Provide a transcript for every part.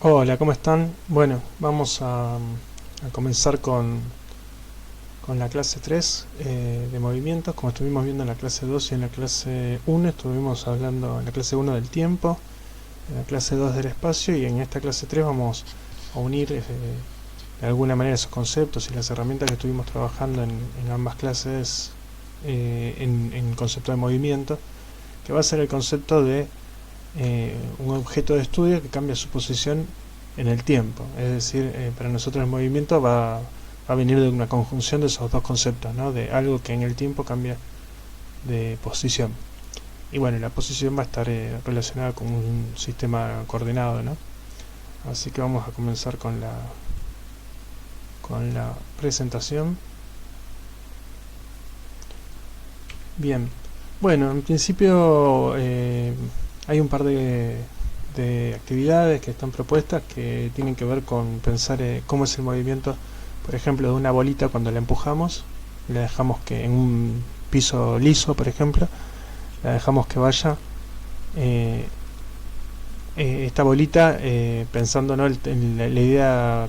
Hola, ¿cómo están? Bueno, vamos a comenzar con la clase 3 de movimientos. Como estuvimos viendo en la clase 2 y en la clase 1, estuvimos hablando en la clase 1 del tiempo, en la clase 2 del espacio, y en esta clase 3 vamos a unir de alguna manera esos conceptos y las herramientas que estuvimos trabajando en ambas clases en concepto de movimiento, que va a ser el concepto de un objeto de estudio que cambia su posición en el tiempo. Es decir, para nosotros el movimiento va a venir de una conjunción de esos dos conceptos, ¿no? De algo que en el tiempo cambia de posición. Y bueno, la posición va a estar relacionada con un sistema coordenado, ¿no? Así que vamos a comenzar con la presentación. Bien, bueno, en principio hay un par de actividades que están propuestas que tienen que ver con pensar cómo es el movimiento, por ejemplo, de una bolita cuando la empujamos, la dejamos que en un piso liso, por ejemplo, la dejamos que vaya esta bolita, pensando, ¿no? en la idea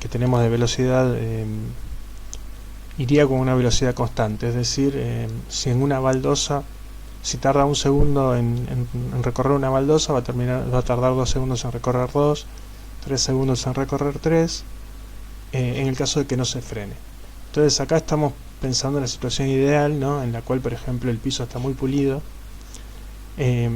que tenemos de velocidad, iría con una velocidad constante, es decir, si en una baldosa, si tarda un segundo en recorrer una baldosa, va a tardar 2 segundos en recorrer 2, 3 segundos en recorrer 3, en el caso de que no se frene. Entonces acá estamos pensando en la situación ideal, ¿no? En la cual, por ejemplo, el piso está muy pulido, eh,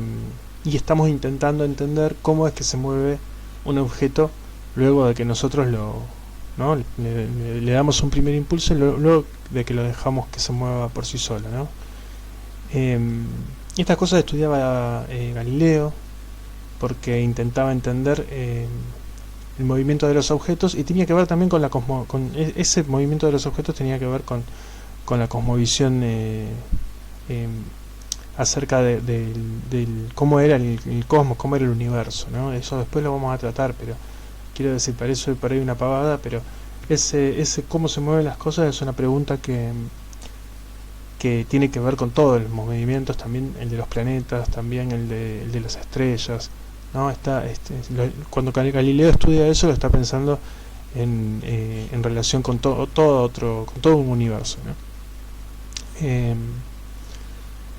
y estamos intentando entender cómo es que se mueve un objeto luego de que nosotros ¿no? le damos un primer impulso y luego de que lo dejamos que se mueva por sí solo, ¿no? Estas cosas estudiaba Galileo, porque intentaba entender el movimiento de los objetos, y tenía que ver también con ese movimiento de los objetos tenía que ver con la cosmovisión, eh, acerca del cómo era el cosmos, cómo era el universo, ¿no? Eso después lo vamos a tratar, pero quiero decir, para eso por ahí una pavada, pero ese cómo se mueven las cosas es una pregunta que tiene que ver con todos los movimientos, también el de los planetas, también el de las estrellas, ¿no? Cuando Galileo estudia eso, lo está pensando en relación con con todo un universo, ¿no? Eh,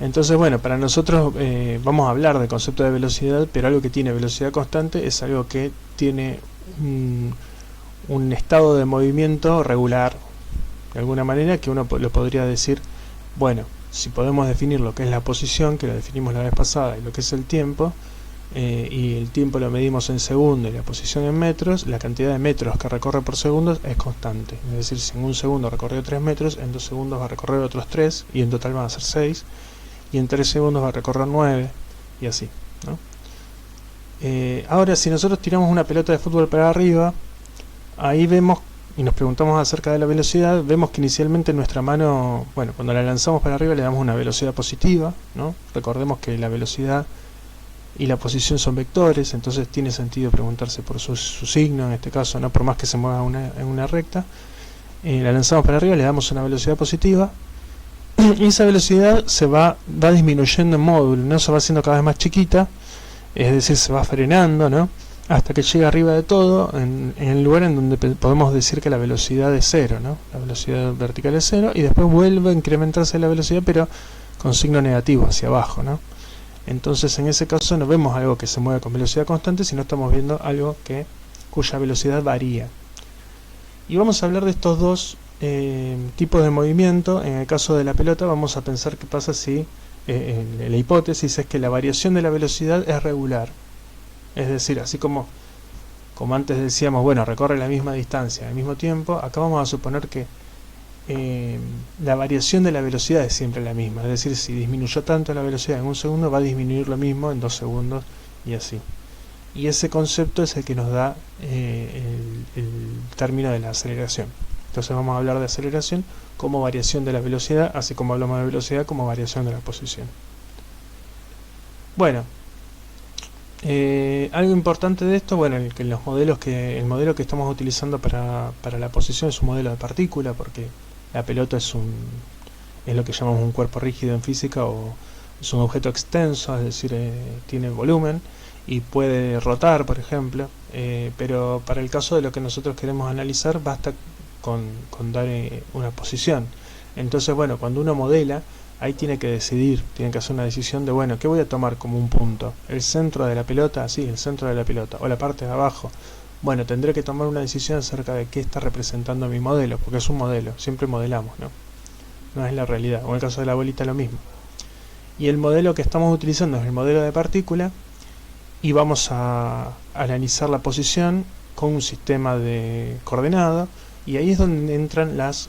entonces, bueno, para nosotros vamos a hablar del concepto de velocidad, pero algo que tiene velocidad constante es algo que tiene un estado de movimiento regular, de alguna manera, que uno lo podría decir, bueno, si podemos definir lo que es la posición, que lo definimos la vez pasada, y lo que es el tiempo, y el tiempo lo medimos en segundos y la posición en metros, la cantidad de metros que recorre por segundo es constante. Es decir, si en un segundo recorrió 3 metros, en 2 segundos va a recorrer otros 3, y en total van a ser 6, y en 3 segundos va a recorrer 9, y así, ¿no? Ahora, si nosotros tiramos una pelota de fútbol para arriba, ahí vemos y nos preguntamos acerca de la velocidad, vemos que inicialmente nuestra mano, bueno, cuando la lanzamos para arriba le damos una velocidad positiva, ¿no? Recordemos que la velocidad y la posición son vectores, entonces tiene sentido preguntarse por su signo, en este caso, ¿no? Por más que se mueva en una recta, la lanzamos para arriba, le damos una velocidad positiva, y esa velocidad va disminuyendo en módulo, ¿no? Se va haciendo cada vez más chiquita, es decir, se va frenando, ¿no? Hasta que llega arriba de todo, en el lugar en donde podemos decir que la velocidad es cero, ¿no? La velocidad vertical es cero, y después vuelve a incrementarse la velocidad, pero con signo negativo hacia abajo, ¿no? Entonces, en ese caso no vemos algo que se mueve con velocidad constante, sino estamos viendo algo cuya velocidad varía. Y vamos a hablar de estos dos tipos de movimiento. En el caso de la pelota vamos a pensar qué pasa si la hipótesis es que la variación de la velocidad es regular. Es decir, así como antes decíamos, bueno, recorre la misma distancia al mismo tiempo, acá vamos a suponer que la variación de la velocidad es siempre la misma. Es decir, si disminuyó tanto la velocidad en un segundo, va a disminuir lo mismo en 2 segundos, y así. Y ese concepto es el que nos da el término de la aceleración. Entonces vamos a hablar de aceleración como variación de la velocidad, así como hablamos de velocidad como variación de la posición. Bueno, algo importante de esto, bueno, el modelo que estamos utilizando para la posición es un modelo de partícula, porque la pelota es lo que llamamos un cuerpo rígido en física, o es un objeto extenso, es decir, tiene volumen, y puede rotar, por ejemplo, pero para el caso de lo que nosotros queremos analizar basta con dar una posición. Entonces, bueno, cuando uno modela, ahí tiene que decidir, tiene que hacer una decisión de, bueno, ¿qué voy a tomar como un punto? ¿El centro de la pelota? Sí, el centro de la pelota, o la parte de abajo. Bueno, tendré que tomar una decisión acerca de qué está representando mi modelo, porque es un modelo, siempre modelamos, ¿no? No es la realidad, o en el caso de la bolita lo mismo. Y el modelo que estamos utilizando es el modelo de partícula, y vamos a analizar la posición con un sistema de coordenado, y ahí es donde entran las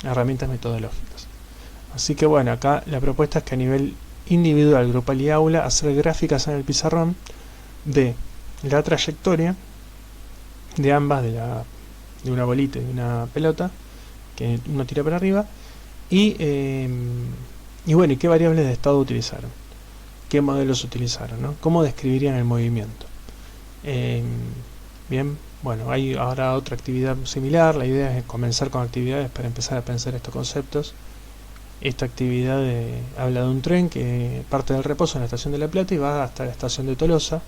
herramientas metodológicas. Así que bueno, acá la propuesta es que a nivel individual, grupal y aula, hacer gráficas en el pizarrón de la trayectoria de ambas, de una bolita y de una pelota que uno tira para arriba, y bueno, ¿y qué variables de estado utilizaron? ¿Qué modelos utilizaron, ¿no? ¿Cómo describirían el movimiento? Bien, bueno, hay ahora otra actividad similar. La idea es comenzar con actividades para empezar a pensar estos conceptos. Esta actividad habla de un tren que parte del reposo en la estación de La Plata y va hasta la estación de Tolosa.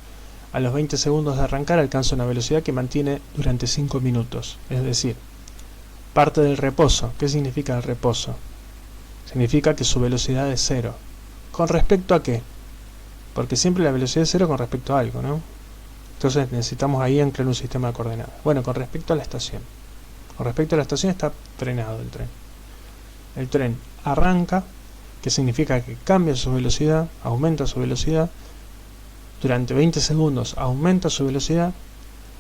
A los 20 segundos de arrancar alcanza una velocidad que mantiene durante 5 minutos. Es decir, parte del reposo. ¿Qué significa el reposo? Significa que su velocidad es cero. ¿Con respecto a qué? Porque siempre la velocidad es cero con respecto a algo, ¿no? Entonces necesitamos ahí anclar un sistema de coordenadas. Bueno, con respecto a la estación. Con respecto a la estación está frenado el tren. El tren arranca, que significa que cambia su velocidad, aumenta su velocidad. Durante 20 segundos aumenta su velocidad.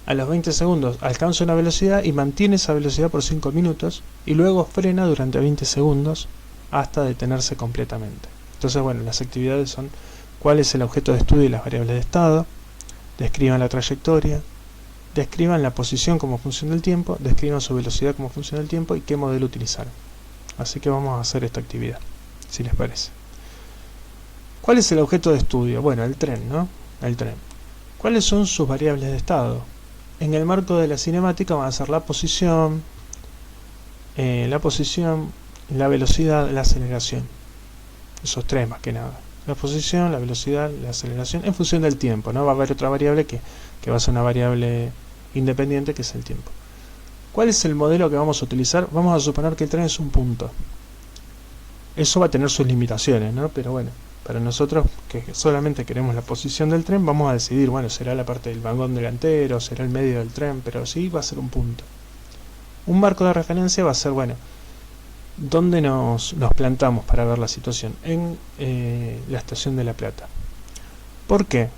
A los 20 segundos alcanza una velocidad y mantiene esa velocidad por 5 minutos. Y luego frena durante 20 segundos hasta detenerse completamente. Entonces, bueno, las actividades son: ¿cuál es el objeto de estudio y las variables de estado? Describan la trayectoria, describan la posición como función del tiempo, describan su velocidad como función del tiempo y qué modelo utilizaron. Así que vamos a hacer esta actividad, si les parece. ¿Cuál es el objeto de estudio? Bueno, el tren, ¿no? El tren. ¿Cuáles son sus variables de estado? En el marco de la cinemática van a ser la posición, la velocidad, la aceleración. Esos tres más que nada. La posición, la velocidad, la aceleración, en función del tiempo, ¿no? Va a haber otra variable que va a ser una variable independiente, que es el tiempo. ¿Cuál es el modelo que vamos a utilizar? Vamos a suponer que el tren es un punto. Eso va a tener sus limitaciones, ¿no? Pero bueno, para nosotros que solamente queremos la posición del tren, vamos a decidir, bueno, será la parte del vagón delantero, será el medio del tren, pero sí va a ser un punto. Un marco de referencia va a ser, bueno, ¿dónde nos plantamos para ver la situación? En la estación de La Plata. ¿Por qué?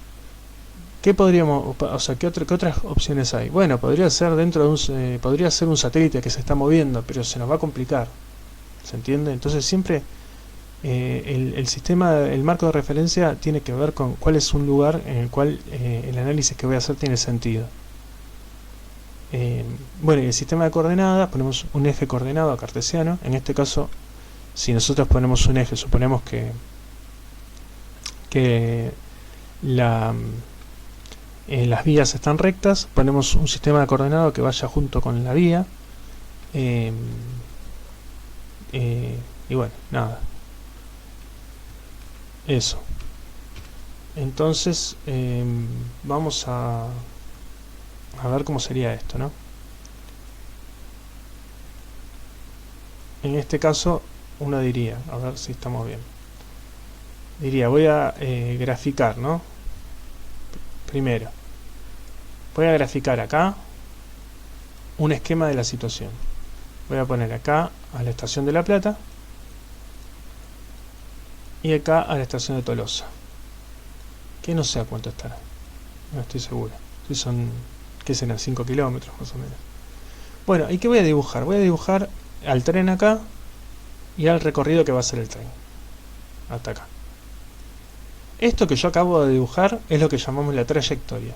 ¿Qué podríamos, o sea, qué otras opciones hay? Bueno, podría ser dentro de podría ser un satélite que se está moviendo, pero se nos va a complicar. ¿Se entiende? Entonces siempre el sistema, el marco de referencia tiene que ver con cuál es un lugar en el cual el análisis que voy a hacer tiene sentido. Bueno, y el sistema de coordenadas, ponemos un eje coordenado cartesiano. En este caso, si nosotros ponemos un eje, suponemos que las vías están rectas, ponemos un sistema de coordenado que vaya junto con la vía. Y bueno, nada. Eso. Entonces, vamos a ver cómo sería esto, ¿no? En este caso, uno diría, a ver si estamos bien. Diría, voy a graficar, ¿no? Primero, voy a graficar acá un esquema de la situación. Voy a poner acá a la estación de La Plata y acá a la estación de Tolosa, que no sé a cuánto estará, no estoy seguro. Si son, ¿qué serán? 5 kilómetros más o menos. Bueno, ¿y qué voy a dibujar? Voy a dibujar al tren acá y al recorrido que va a hacer el tren hasta acá. Esto que yo acabo de dibujar es lo que llamamos la trayectoria.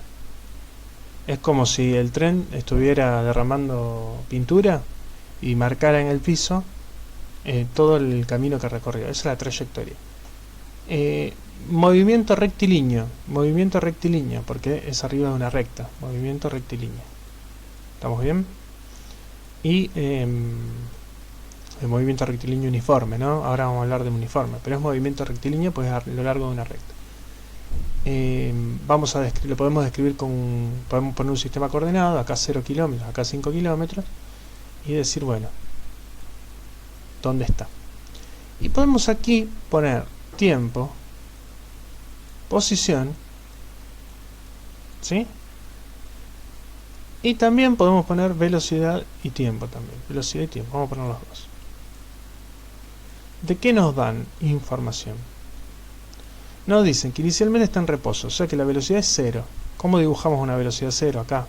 Es como si el tren estuviera derramando pintura y marcara en el piso todo el camino que recorrió. Esa es la trayectoria. Movimiento rectilíneo, porque es arriba de una recta. Movimiento rectilíneo. ¿Estamos bien? Y el movimiento rectilíneo uniforme, ¿no? Ahora vamos a hablar de uniforme, pero es movimiento rectilíneo pues a lo largo de una recta. lo podemos describir podemos poner un sistema coordenado, acá 0 kilómetros, acá 5 kilómetros, y decir, bueno, ¿dónde está? Y podemos aquí poner tiempo, posición, ¿sí? Y también podemos poner velocidad y tiempo también. Velocidad y tiempo, vamos a poner los dos. ¿De qué nos dan información? Nos dicen que inicialmente está en reposo, o sea que la velocidad es 0. ¿Cómo dibujamos una velocidad 0 acá?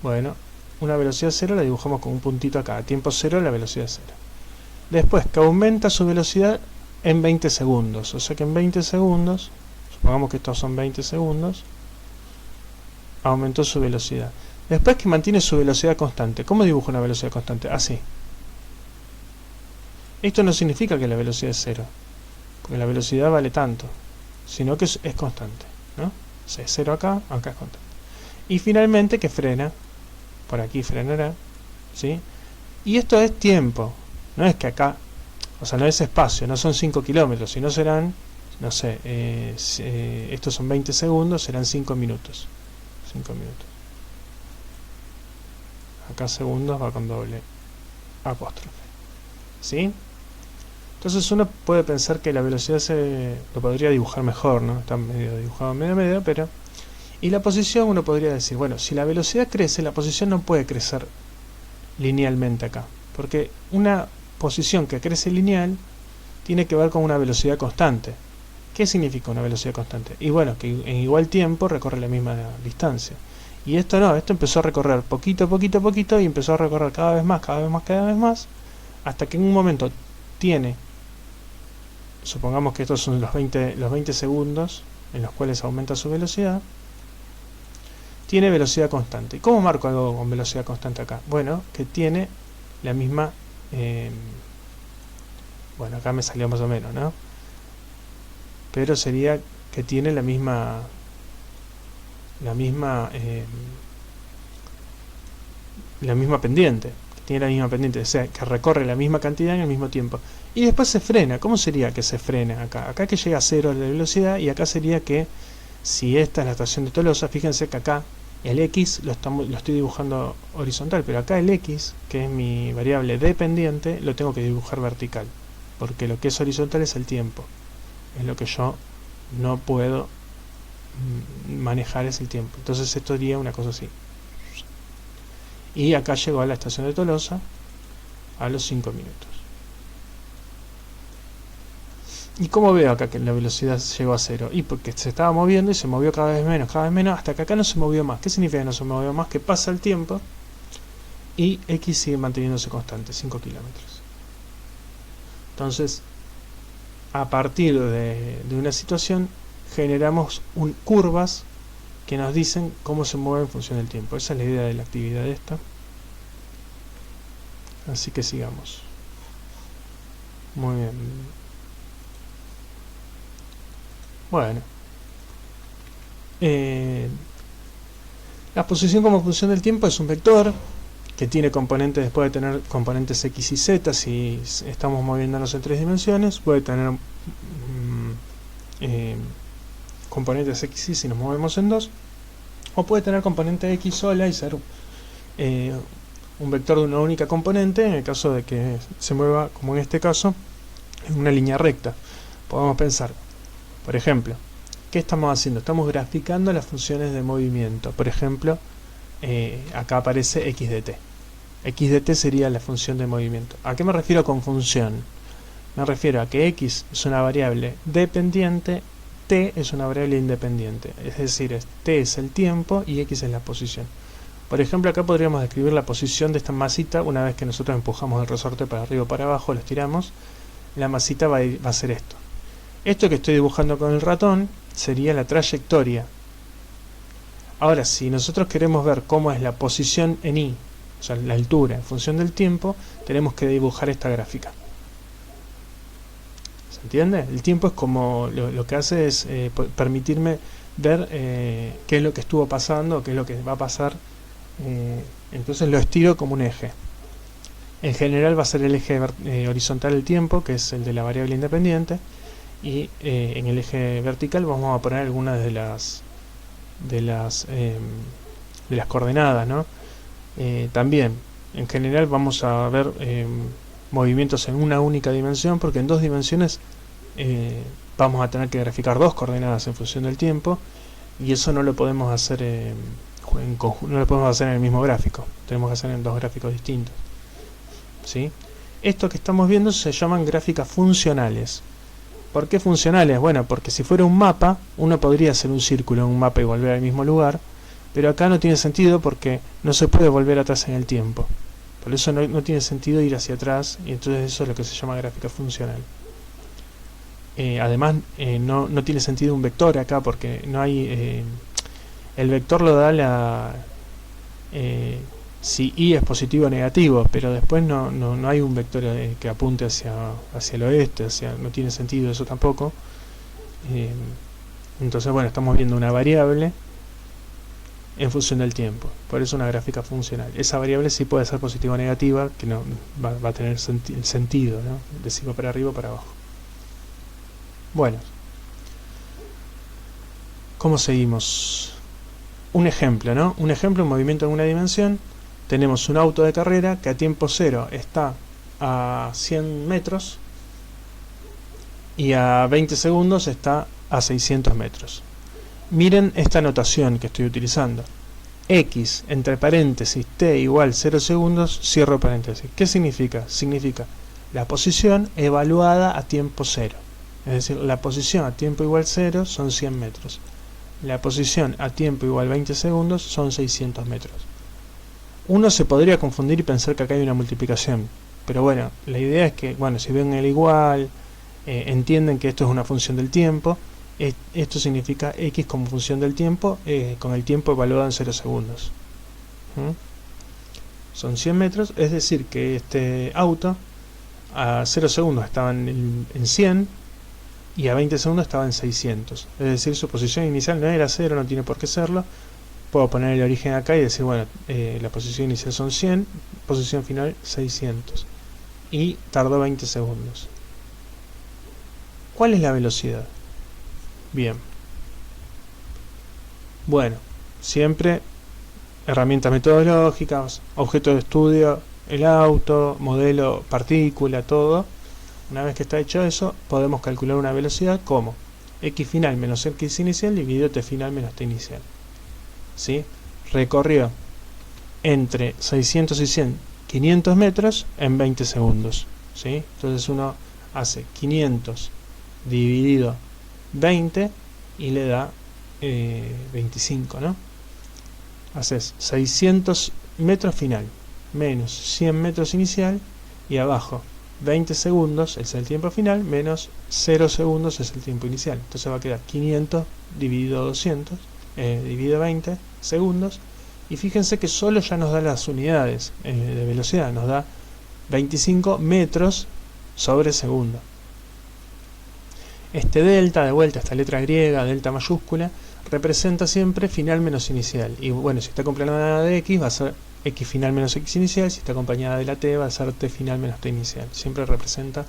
Bueno, una velocidad 0 la dibujamos con un puntito acá. A tiempo 0 la velocidad es 0. Después que aumenta su velocidad en 20 segundos. O sea que en 20 segundos, supongamos que estos son 20 segundos, aumentó su velocidad. Después que mantiene su velocidad constante. ¿Cómo dibujo una velocidad constante? Así. Esto no significa que la velocidad es 0, porque la velocidad vale tanto, sino que es constante, ¿no? O sea, es 0 acá, acá es constante. Y finalmente que frena, por aquí frenará, ¿sí? Y esto es tiempo, no es que acá, o sea, no es espacio, no son 5 kilómetros, sino serán, no sé, estos son 20 segundos, serán 5 minutos. 5 minutos. Acá segundos va con doble apóstrofe, ¿sí? Entonces uno puede pensar que la velocidad lo podría dibujar mejor, ¿no? Está medio dibujado medio, pero... Y la posición uno podría decir, bueno, si la velocidad crece, la posición no puede crecer linealmente acá, porque una posición que crece lineal tiene que ver con una velocidad constante. ¿Qué significa una velocidad constante? Y bueno, que en igual tiempo recorre la misma distancia. Y esto no, esto empezó a recorrer poquito, y empezó a recorrer cada vez más, hasta que en un momento tiene, supongamos que estos son los 20 segundos en los cuales aumenta su velocidad, tiene velocidad constante. ¿Y cómo marco algo con velocidad constante acá? Bueno, que tiene la misma... bueno, acá me salió más o menos, ¿no? Pero sería que tiene la misma pendiente, que tiene la misma pendiente, o sea, que recorre la misma cantidad en el mismo tiempo. Y después se frena. ¿Cómo sería que se frena acá? Acá que llega a 0 de velocidad, y acá sería que, si esta es la estación de Tolosa, fíjense que acá el X lo estoy dibujando horizontal, pero acá el X, que es mi variable dependiente, lo tengo que dibujar vertical, porque lo que es horizontal es el tiempo, es lo que yo no puedo manejar, es el tiempo. Entonces esto sería una cosa así. Y acá llegó a la estación de Tolosa a los 5 minutos. ¿Y cómo veo acá que la velocidad llegó a 0? Y porque se estaba moviendo y se movió cada vez menos, hasta que acá no se movió más. ¿Qué significa que no se movió más? Que pasa el tiempo y X sigue manteniéndose constante, 5 kilómetros. Entonces, a partir de una situación, generamos curvas que nos dicen cómo se mueve en función del tiempo. Esa es la idea de la actividad esta. Así que sigamos. Muy bien. Bueno, la posición como función del tiempo es un vector que tiene componentes, después de tener componentes X y Z, si estamos moviéndonos en 3 dimensiones, puede tener componentes X y si nos movemos en 2, o puede tener componente X sola y ser un vector de una única componente, en el caso de que se mueva, como en este caso, en una línea recta. Podemos pensar, por ejemplo, ¿qué estamos haciendo? Estamos graficando las funciones de movimiento. Por ejemplo, acá aparece x de t. X de t sería la función de movimiento. ¿A qué me refiero con función? Me refiero a que x es una variable dependiente, t es una variable independiente. Es decir, t es el tiempo y x es la posición. Por ejemplo, acá podríamos describir la posición de esta masita. Una vez que nosotros empujamos el resorte para arriba o para abajo, lo estiramos, la masita va a hacer esto. Esto que estoy dibujando con el ratón sería la trayectoria. Ahora, si nosotros queremos ver cómo es la posición en y, o sea, la altura en función del tiempo, tenemos que dibujar esta gráfica. ¿Se entiende? El tiempo es como lo que hace es permitirme ver qué es lo que estuvo pasando, qué es lo que va a pasar. Entonces lo estiro como un eje. En general va a ser el eje horizontal el tiempo, que es el de la variable independiente, y en el eje vertical vamos a poner algunas de las coordenadas, ¿no? También en general vamos a ver movimientos en una única dimensión, porque en dos dimensiones vamos a tener que graficar dos coordenadas en función del tiempo, y eso no lo podemos hacer no lo podemos hacer en el mismo gráfico, tenemos que hacer en dos gráficos distintos, ¿sí? Esto que estamos viendo se llaman gráficas funcionales. ¿Por qué funcionales? Bueno, porque si fuera un mapa, uno podría hacer un círculo en un mapa y volver al mismo lugar, pero acá no tiene sentido porque no se puede volver atrás en el tiempo. Por eso no tiene sentido ir hacia atrás, y entonces eso es lo que se llama gráfica funcional. Además, no tiene sentido un vector acá porque no hay... el vector lo da si y es positivo o negativo, pero después no hay un vector que apunte hacia el oeste, no tiene sentido eso tampoco. Entonces, bueno, estamos viendo una variable en función del tiempo, por eso una gráfica funcional. Esa variable sí puede ser positiva o negativa, que no va a tener el sentido, ¿no? De si va para arriba o para abajo. Bueno, ¿cómo seguimos? Un ejemplo, ¿no? Un ejemplo, un movimiento en una dimensión. Tenemos un auto de carrera que a tiempo cero está a 100 metros y a 20 segundos está a 600 metros. Miren esta notación que estoy utilizando. X entre paréntesis t igual 0 segundos, cierro paréntesis. ¿Qué significa? Significa la posición evaluada a tiempo cero. Es decir, la posición a tiempo igual 0 son 100 metros. La posición a tiempo igual 20 segundos son 600 metros. Uno se podría confundir y pensar que acá hay una multiplicación, pero bueno, la idea es que, bueno, si ven el igual, entienden que esto es una función del tiempo. Esto significa x como función del tiempo, con el tiempo evaluado en 0 segundos. Son 100 metros, es decir que este auto a 0 segundos estaba en 100 y a 20 segundos estaba en 600. Es decir, su posición inicial no era 0, no tiene por qué serlo. Puedo poner el origen acá y decir, bueno, la posición inicial son 100, posición final 600. Y tardó 20 segundos. ¿Cuál es la velocidad? Bien. Bueno, siempre herramientas metodológicas, objeto de estudio, el auto, modelo, partícula, todo. Una vez que está hecho eso, podemos calcular una velocidad como x final menos x inicial dividido t final menos t inicial. ¿Sí? Recorrió entre 600 y 100, 500 metros en 20 segundos. ¿Sí? Entonces uno hace 500 dividido 20 y le da 25, ¿no? Haces 600 metros final menos 100 metros inicial y abajo 20 segundos es el tiempo final menos 0 segundos es el tiempo inicial. Entonces va a quedar 500 dividido 200 dividido 20 segundos, y fíjense que solo ya nos da las unidades de velocidad, nos da 25 metros sobre segundo. Este delta, de vuelta, esta letra griega, delta mayúscula, representa siempre final menos inicial. Y bueno, si está acompañada de x, va a ser x final menos x inicial. Si está acompañada de la t, va a ser t final menos t inicial. Siempre representa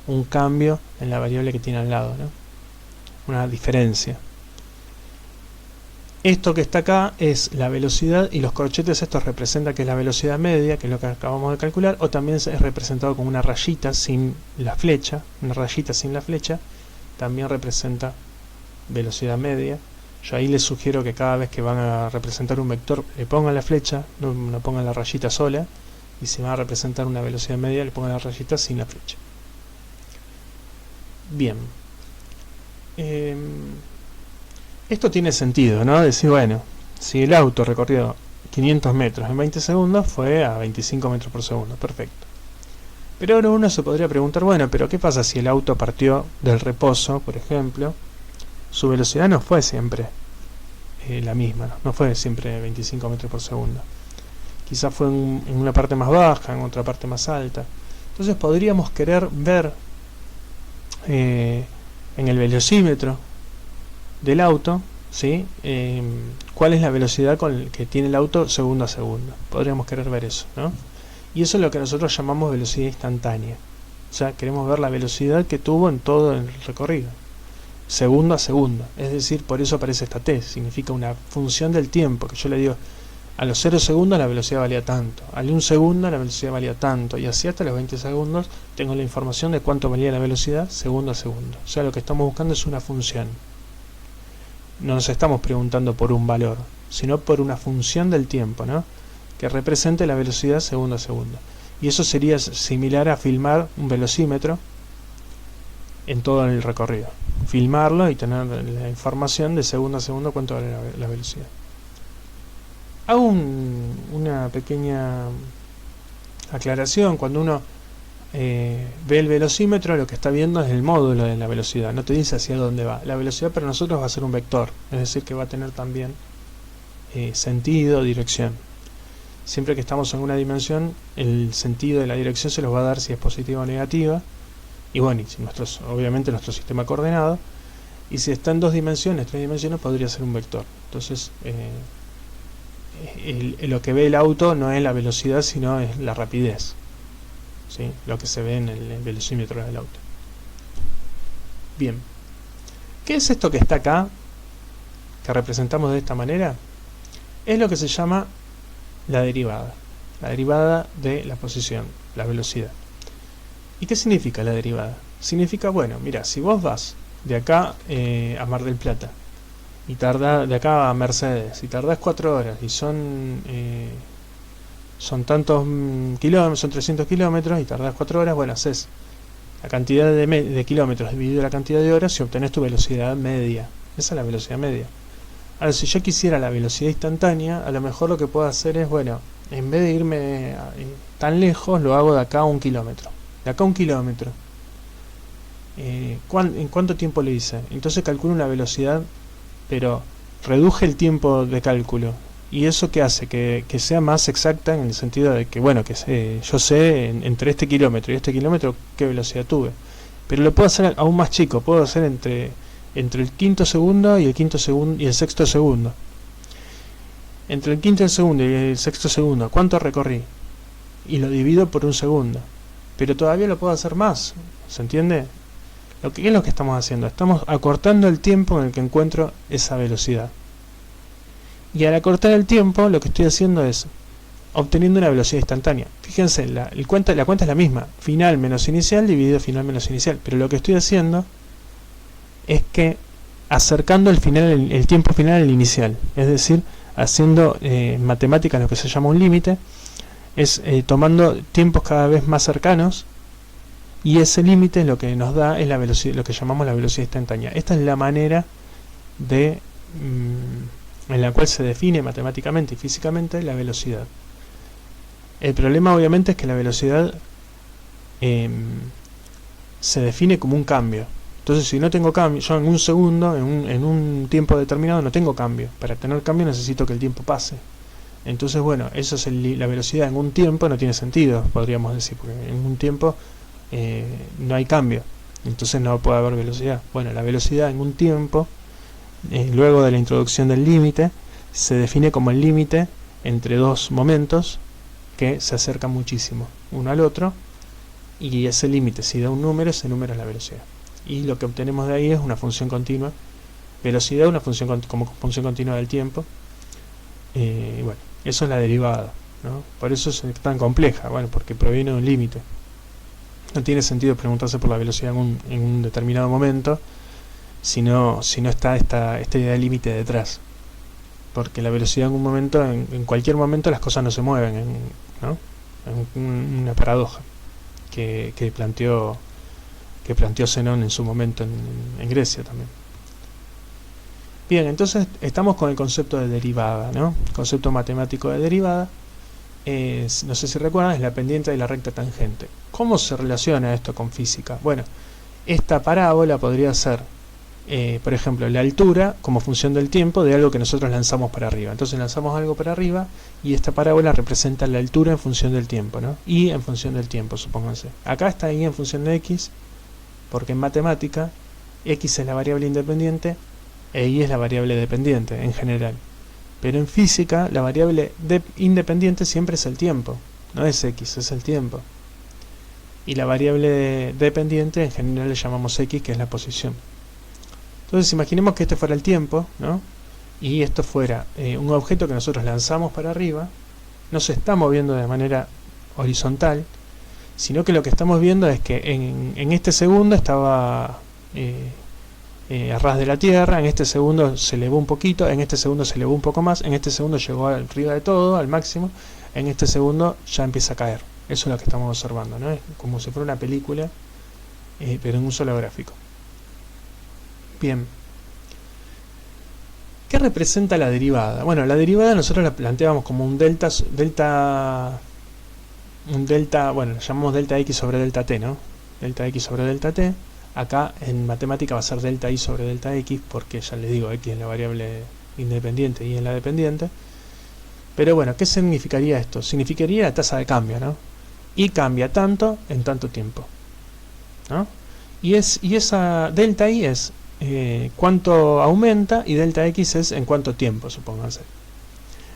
un cambio en la variable que tiene al lado, ¿no? Una diferencia. Esto que está acá es la velocidad, y los corchetes estos representan que es la velocidad media, que es lo que acabamos de calcular, o también es representado con una rayita sin la flecha. Una rayita sin la flecha también representa velocidad media. Yo ahí les sugiero que cada vez que van a representar un vector le pongan la flecha, no pongan la rayita sola, y si van a representar una velocidad media le pongan la rayita sin la flecha. Bien. Esto tiene sentido, ¿no? Decir, bueno, si el auto recorrió 500 metros en 20 segundos, fue a 25 metros por segundo. Perfecto. Pero ahora uno se podría preguntar, bueno, pero ¿qué pasa si el auto partió del reposo, por ejemplo? Su velocidad no fue siempre la misma, no fue siempre 25 metros por segundo. Quizás fue en una parte más baja, en otra parte más alta. Entonces podríamos querer ver en el velocímetro del auto, ¿sí? Cuál es la velocidad que tiene el auto segundo a segundo. Podríamos querer ver eso, ¿no? Y eso es lo que nosotros llamamos velocidad instantánea. O sea, queremos ver la velocidad que tuvo en todo el recorrido, segundo a segundo. Es decir, por eso aparece esta t, significa una función del tiempo, que yo le digo, a los 0 segundos la velocidad valía tanto, al 1 segundo la velocidad valía tanto, y así hasta los 20 segundos tengo la información de cuánto valía la velocidad segundo a segundo. O sea, lo que estamos buscando es una función. No nos estamos preguntando por un valor, sino por una función del tiempo, ¿no?, que represente la velocidad segundo a segundo. Y eso sería similar a filmar un velocímetro en todo el recorrido. Filmarlo y tener la información de segundo a segundo cuánto vale la velocidad. Hago una pequeña aclaración. Cuando uno ve el velocímetro, lo que está viendo es el módulo de la velocidad, no te dice hacia dónde va. La velocidad para nosotros va a ser un vector, es decir, que va a tener también sentido, dirección. Siempre que estamos en una dimensión, el sentido de la dirección se los va a dar si es positiva o negativa, y bueno, y si obviamente nuestro sistema coordenado, y si está en 2 dimensiones, 3 dimensiones, podría ser un vector. Entonces, lo que ve el auto no es la velocidad, sino es la rapidez, ¿sí?, lo que se ve en el velocímetro del auto. Bien, ¿qué es esto que está acá, que representamos de esta manera? Es lo que se llama la derivada de la posición, la velocidad. ¿Y qué significa la derivada? Significa, bueno, mira, si vos vas de acá a Mar del Plata, y tarda de acá a Mercedes, y tardás 4 horas, y son tantos kilómetros, son 300 kilómetros, y tardás 4 horas, bueno, haces la cantidad de kilómetros dividido la cantidad de horas y obtenés tu velocidad media. Esa es la velocidad media. Ahora, si yo quisiera la velocidad instantánea, a lo mejor lo que puedo hacer es, bueno, en vez de irme tan lejos, lo hago de acá a 1 kilómetro. De acá a 1 kilómetro. ¿En cuánto tiempo lo hice? Entonces calculo una velocidad, pero reduje el tiempo de cálculo. ¿Y eso qué hace? Que sea más exacta, en el sentido de que, bueno, que yo sé entre este kilómetro y este kilómetro qué velocidad tuve. Pero lo puedo hacer aún más chico, puedo hacer entre el quinto segundo y el sexto segundo. Entre el quinto segundo y el sexto segundo, ¿cuánto recorrí? Y lo divido por 1 segundo. Pero todavía lo puedo hacer más, ¿se entiende? ¿Qué es lo que estamos haciendo? Estamos acortando el tiempo en el que encuentro esa velocidad. Y al acortar el tiempo, lo que estoy haciendo es obteniendo una velocidad instantánea. Fíjense, la cuenta es la misma, final menos inicial dividido final menos inicial. Pero lo que estoy haciendo es que acercando el tiempo final al inicial, es decir, haciendo matemáticas lo que se llama un límite, es tomando tiempos cada vez más cercanos, y ese límite lo que nos da es la velocidad, lo que llamamos la velocidad instantánea. Esta es la manera en la cual se define matemáticamente y físicamente la velocidad. El problema obviamente es que la velocidad se define como un cambio. Entonces, si no tengo cambio, yo en 1 segundo, en un tiempo determinado, no tengo cambio. Para tener cambio necesito que el tiempo pase. Entonces, bueno, eso es la velocidad en un tiempo, no tiene sentido, podríamos decir, porque en un tiempo no hay cambio. Entonces no puede haber velocidad. Bueno, la velocidad en un tiempo, luego de la introducción del límite, se define como el límite entre 2 momentos que se acercan muchísimo uno al otro, y ese límite, si da un número, ese número es la velocidad. Y lo que obtenemos de ahí es una función continua. Velocidad, una función como función continua del tiempo. Bueno, eso es la derivada, ¿no? Por eso es tan compleja, bueno, porque proviene de un límite. No tiene sentido preguntarse por la velocidad en un determinado momento si no está esta idea de límite detrás. Porque la velocidad en un momento, en cualquier momento las cosas no se mueven, ¿no? Es una paradoja que planteó Zenón en su momento en Grecia también. Bien, entonces estamos con el concepto de derivada, ¿no? El concepto matemático de derivada no sé si recuerdan, es la pendiente de la recta tangente. ¿Cómo se relaciona esto con física? Bueno, esta parábola podría ser, por ejemplo, la altura como función del tiempo de algo que nosotros lanzamos para arriba. Entonces lanzamos algo para arriba y esta parábola representa la altura en función del tiempo, ¿no? Y en función del tiempo, supónganse. Acá está y en función de x, porque en matemática x es la variable independiente e y es la variable dependiente en general. Pero en física la variable independiente siempre es el tiempo, no es x, es el tiempo. y la variable dependiente en general le llamamos x, que es la posición. Entonces imaginemos que este fuera el tiempo, ¿no? Y esto fuera un objeto que nosotros lanzamos para arriba, no se está moviendo de manera horizontal, sino que lo que estamos viendo es que en este segundo estaba a ras de la tierra, en este segundo se elevó un poquito, en este segundo se elevó un poco más, en este segundo llegó arriba de todo, al máximo, en este segundo ya empieza a caer. Eso es lo que estamos observando, ¿no? Es como si fuera una película, pero en un solo gráfico. Bien. ¿Qué representa la derivada? Bueno, la derivada nosotros la planteamos como un delta, bueno, lo llamamos delta x sobre delta t, ¿no? Delta x sobre delta t. Acá en matemática va a ser delta y sobre delta x, porque ya les digo, x es la variable independiente y es la dependiente. Pero bueno, ¿qué significaría esto? Significaría la tasa de cambio, ¿no? Y cambia tanto en tanto tiempo, ¿no? Y esa delta y es cuánto aumenta, y delta x es en cuánto tiempo, supónganse.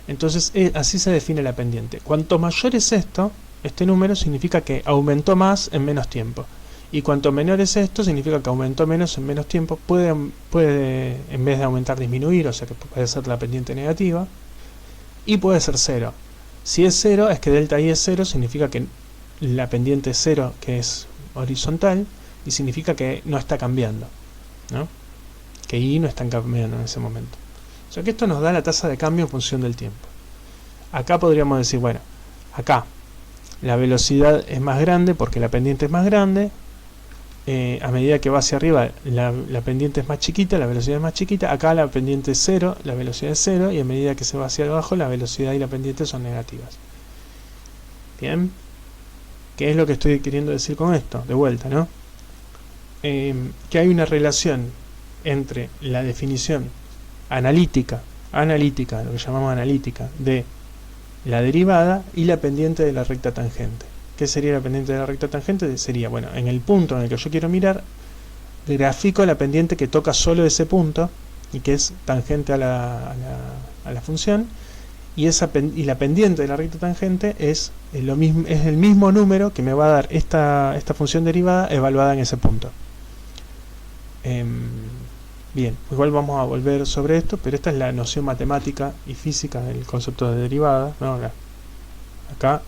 Entonces así se define la pendiente. Cuanto mayor es esto, este número significa que aumentó más en menos tiempo. Y cuanto menor es esto, significa que aumentó menos en menos tiempo. Puede en vez de aumentar, disminuir, o sea que puede ser la pendiente negativa. Y puede ser 0. Si es 0, es que delta y es 0, significa que la pendiente es 0, que es horizontal, y significa que no está cambiando, ¿no? Que y no están cambiando en ese momento. O sea que esto nos da la tasa de cambio en función del tiempo. Acá podríamos decir, bueno, acá la velocidad es más grande porque la pendiente es más grande. A medida que va hacia arriba la pendiente es más chiquita, la velocidad es más chiquita. Acá la pendiente es 0, la velocidad es 0, y a medida que se va hacia abajo la velocidad y la pendiente son negativas. Bien, ¿qué es lo que estoy queriendo decir con esto? De vuelta, ¿no? Que hay una relación entre la definición analítica, lo que llamamos analítica, de la derivada y la pendiente de la recta tangente. ¿Qué sería la pendiente de la recta tangente? Sería, bueno, en el punto en el que yo quiero mirar, grafico la pendiente que toca solo ese punto y que es tangente a la función, y la pendiente de la recta tangente es el mismo número que me va a dar esta función derivada evaluada en ese punto. Bien, igual vamos a volver sobre esto, pero esta es la noción matemática y física del concepto de derivada, ¿no? Acá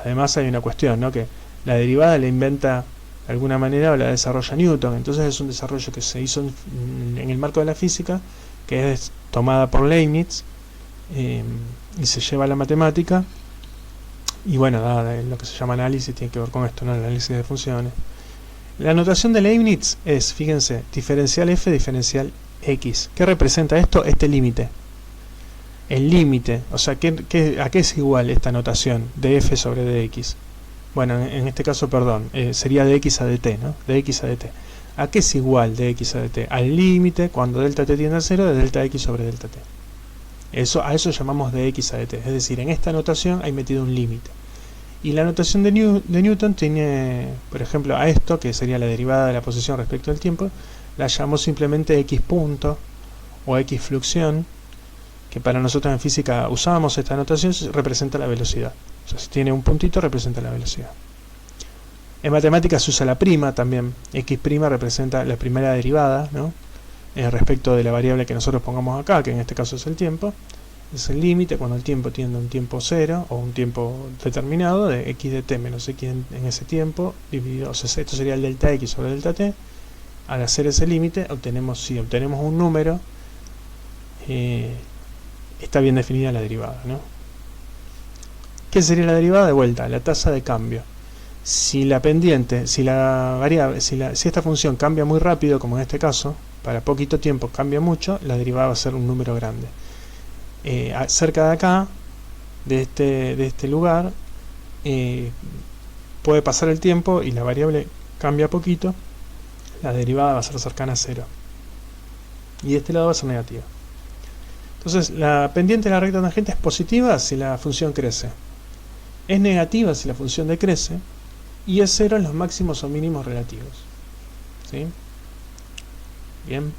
además hay una cuestión, ¿no? Que la derivada la inventa de alguna manera o la desarrolla Newton. Entonces es un desarrollo que se hizo en el marco de la física, que es tomada por Leibniz, y se lleva a la matemática. Y bueno, lo que se llama análisis tiene que ver con esto, ¿no? El análisis de funciones. La notación de Leibniz es, fíjense, diferencial f, diferencial x. ¿Qué representa esto? Este límite. El límite, o sea, ¿a qué es igual esta notación de f sobre dx? Bueno, en este caso, perdón, sería de x a dt, ¿no? De x a dt. ¿A qué es igual de x a dt? Al límite, cuando delta t tiende a 0, de delta x sobre delta t. A eso llamamos de x a dt. Es decir, en esta notación hay metido un límite. Y la notación de Newton tiene, por ejemplo, a esto, que sería la derivada de la posición respecto al tiempo, la llamamos simplemente x punto o x fluxión, que para nosotros en física usábamos esta notación, representa la velocidad. O sea, si tiene un puntito, representa la velocidad. En matemáticas se usa la prima también. X' representa la primera derivada, ¿no? Respecto de la variable que nosotros pongamos acá, que en este caso es el tiempo. Es el límite cuando el tiempo tiende a un tiempo 0 o un tiempo determinado de x de t menos x en ese tiempo dividido, o sea, esto sería el delta x sobre delta t. Al hacer ese límite si obtenemos un número, está bien definida la derivada, ¿no? ¿Qué sería la derivada? De vuelta, la tasa de cambio. Si la pendiente, si esta función cambia muy rápido, como en este caso, para poquito tiempo cambia mucho, la derivada va a ser un número grande. Cerca de acá, de este lugar, puede pasar el tiempo y la variable cambia poquito, la derivada va a ser cercana a 0. Y de este lado va a ser negativa. Entonces, la pendiente de la recta tangente es positiva si la función crece. Es negativa si la función decrece. Y es 0 en los máximos o mínimos relativos. ¿Sí? Bien.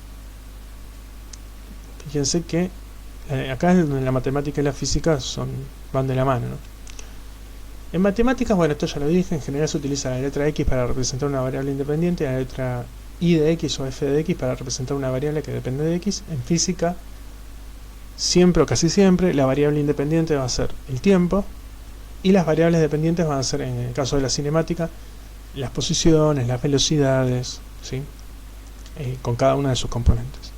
Fíjense que acá en la matemática y la física van de la mano, ¿no? En matemáticas, bueno, esto ya lo dije, en general se utiliza la letra X para representar una variable independiente y la letra Y de X o F de X para representar una variable que depende de X. En física, siempre o casi siempre, la variable independiente va a ser el tiempo y las variables dependientes van a ser, en el caso de la cinemática, las posiciones, las velocidades, ¿sí? Con cada una de sus componentes.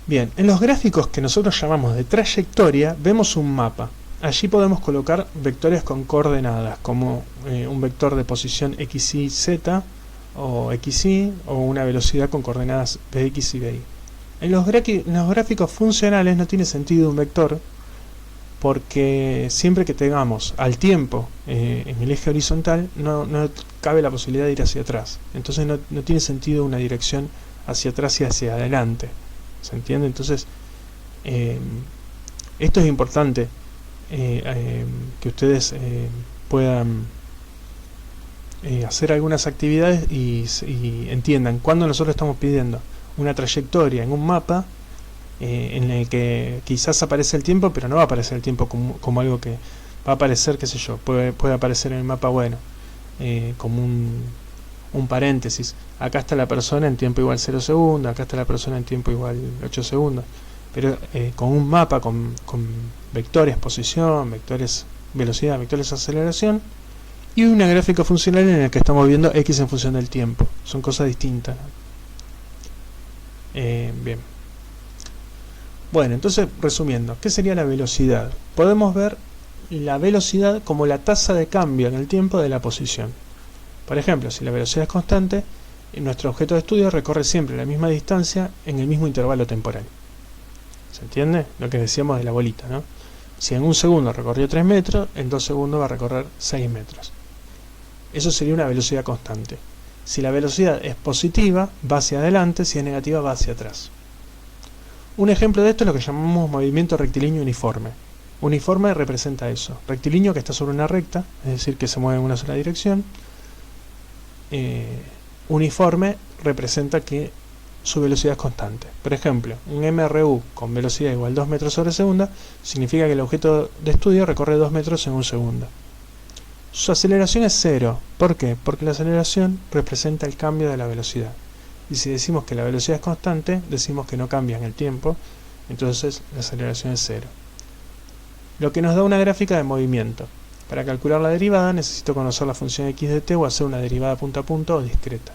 Bien, en los gráficos que nosotros llamamos de trayectoria, vemos un mapa. Allí podemos colocar vectores con coordenadas, como un vector de posición x, y, z, o x, y, o una velocidad con coordenadas bx y by. En los gráficos funcionales no tiene sentido un vector, porque siempre que tengamos al tiempo en el eje horizontal, no cabe la posibilidad de ir hacia atrás. Entonces no tiene sentido una dirección hacia atrás y hacia adelante. ¿Se entiende? Entonces, esto es importante. Que ustedes puedan hacer algunas actividades y entiendan cuando nosotros estamos pidiendo una trayectoria en un mapa en el que quizás aparece el tiempo, pero no va a aparecer el tiempo como algo que va a aparecer, qué sé yo, puede aparecer en el mapa, bueno, como un paréntesis. Acá está la persona en tiempo igual 0 segundos, acá está la persona en tiempo igual 8 segundos. Pero con un mapa con vectores posición, vectores velocidad, vectores aceleración y una gráfica funcional en la que estamos viendo x en función del tiempo. Son cosas distintas. Bien. Bueno, entonces resumiendo, ¿qué sería la velocidad? Podemos ver la velocidad como la tasa de cambio en el tiempo de la posición. Por ejemplo, si la velocidad es constante, nuestro objeto de estudio recorre siempre la misma distancia en el mismo intervalo temporal. ¿Se entiende? Lo que decíamos de la bolita, ¿no? Si en un segundo recorrió 3 metros, en 2 segundos va a recorrer 6 metros. Eso sería una velocidad constante. Si la velocidad es positiva, va hacia adelante, si es negativa, va hacia atrás. Un ejemplo de esto es lo que llamamos movimiento rectilíneo uniforme. Uniforme representa eso. Rectilíneo, que está sobre una recta, es decir, que se mueve en una sola dirección. Uniforme representa que su velocidad es constante. Por ejemplo, un MRU con velocidad igual 2 metros sobre segunda significa que el objeto de estudio recorre 2 metros en un segundo. Su aceleración es 0. ¿Por qué? Porque la aceleración representa el cambio de la velocidad. Y si decimos que la velocidad es constante, decimos que no cambia en el tiempo, entonces la aceleración es 0. Lo que nos da una gráfica de movimiento. Para calcular la derivada necesito conocer la función x de t o hacer una derivada punto a punto o discreta.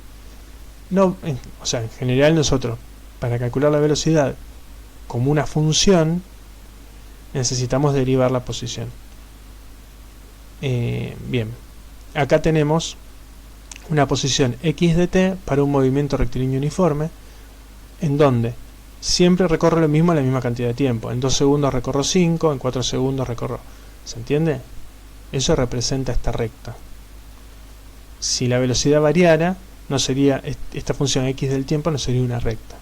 O sea, en general nosotros, para calcular la velocidad como una función, necesitamos derivar la posición. Bien, acá tenemos una posición x de t para un movimiento rectilíneo uniforme, en donde siempre recorre lo mismo en la misma cantidad de tiempo. En 2 segundos recorro 5, en 4 segundos recorro... ¿Se entiende? Eso representa esta recta. Si la velocidad variara, no sería esta función x del tiempo no sería una recta.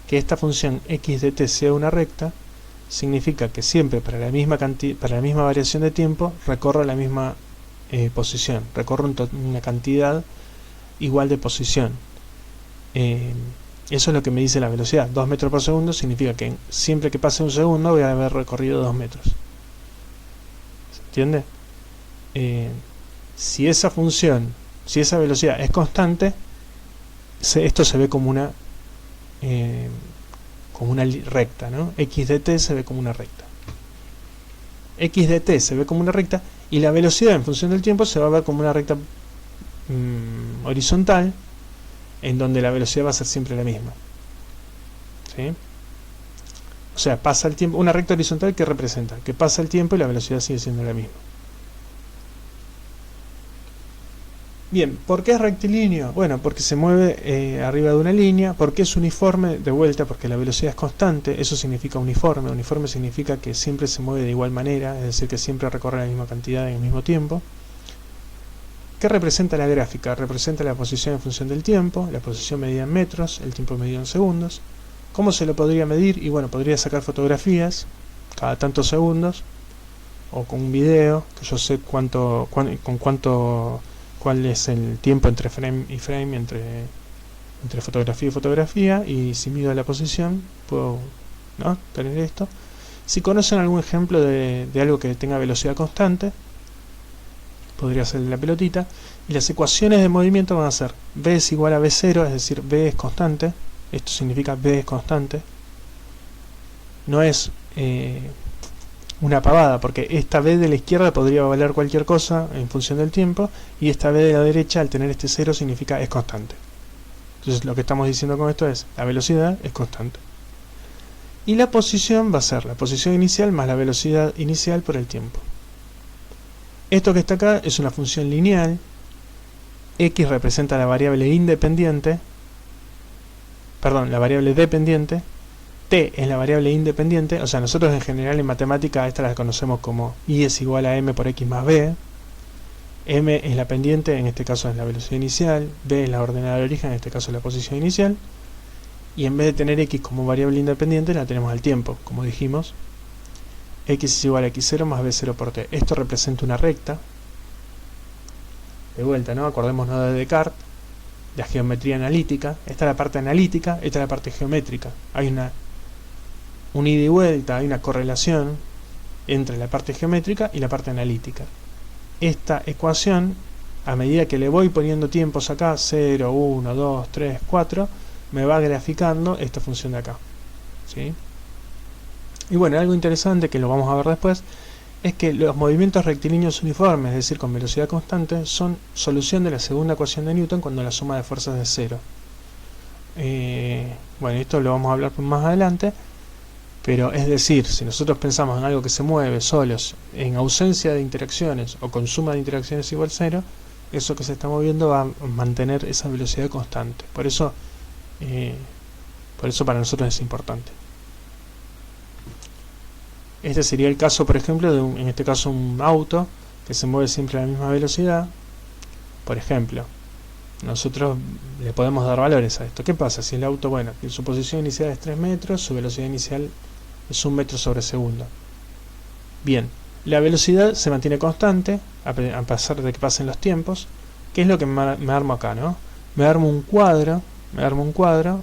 Que esta función x de t sea una recta significa que siempre para la misma variación de tiempo recorre la misma posición, recorre una cantidad igual de posición. Eso es lo que me dice la velocidad. 2 metros por segundo significa que siempre que pase un segundo voy a haber recorrido 2 metros. ¿Se entiende? Si esa función, si esa velocidad es constante, esto se ve como una recta, ¿no? X de t se ve como una recta. X de t se ve como una recta y la velocidad en función del tiempo se va a ver como una recta horizontal, en donde la velocidad va a ser siempre la misma. ¿Sí? O sea, pasa el tiempo, una recta horizontal que representa que pasa el tiempo y la velocidad sigue siendo la misma. Bien, ¿por qué es rectilíneo? Bueno, porque se mueve arriba de una línea. ¿Por qué es uniforme? De vuelta, porque la velocidad es constante. Eso significa uniforme. Uniforme significa que siempre se mueve de igual manera, es decir, que siempre recorre la misma cantidad en el mismo tiempo. ¿Qué representa la gráfica? Representa la posición en función del tiempo, la posición medida en metros, el tiempo medido en segundos. ¿Cómo se lo podría medir? Y bueno, podría sacar fotografías cada tantos segundos, o con un video, que yo sé cuál es el tiempo entre frame y frame, entre fotografía y fotografía, y si mido la posición puedo, ¿no?, tener esto. Si conocen algún ejemplo de algo que tenga velocidad constante, podría ser la pelotita, y las ecuaciones de movimiento van a ser v es igual a v0, es decir, v es constante, esto significa v es constante, no es una pavada, porque esta v de la izquierda podría valer cualquier cosa en función del tiempo, y esta v de la derecha, al tener este 0, significa es constante. Entonces lo que estamos diciendo con esto es, la velocidad es constante. Y la posición va a ser la posición inicial más la velocidad inicial por el tiempo. Esto que está acá es una función lineal, x representa la variable independiente, perdón, la variable dependiente, t es la variable independiente, o sea, nosotros en general en matemática esta la conocemos como y es igual a m por x más b, m es la pendiente, en este caso es la velocidad inicial, b es la ordenada de origen, en este caso es la posición inicial, y en vez de tener x como variable independiente la tenemos al tiempo, como dijimos, x es igual a x0 más b0 por t. Esto representa una recta. De vuelta, ¿no? Acordémonos de Descartes, la geometría analítica. Esta es la parte analítica, esta es la parte geométrica. Hay un ida y vuelta, hay una correlación entre la parte geométrica y la parte analítica. Esta ecuación, a medida que le voy poniendo tiempos acá, 0, 1, 2, 3, 4, me va graficando esta función de acá, ¿sí? Y bueno, algo interesante que lo vamos a ver después es que los movimientos rectilíneos uniformes, es decir, con velocidad constante, son solución de la segunda ecuación de Newton cuando la suma de fuerzas es 0. Bueno, esto lo vamos a hablar más adelante, pero es decir, si nosotros pensamos en algo que se mueve solos, en ausencia de interacciones o con suma de interacciones igual 0, eso que se está moviendo va a mantener esa velocidad constante. Por eso para nosotros es importante. Este sería el caso, por ejemplo, en este caso un auto que se mueve siempre a la misma velocidad. Por ejemplo, nosotros le podemos dar valores a esto. ¿Qué pasa si el auto, bueno, su posición inicial es 3 metros, su velocidad inicial es 1 metro sobre segundo? Bien, la velocidad se mantiene constante a pesar de que pasen los tiempos. ¿Qué es lo que me armo acá, no? Me armo un cuadro,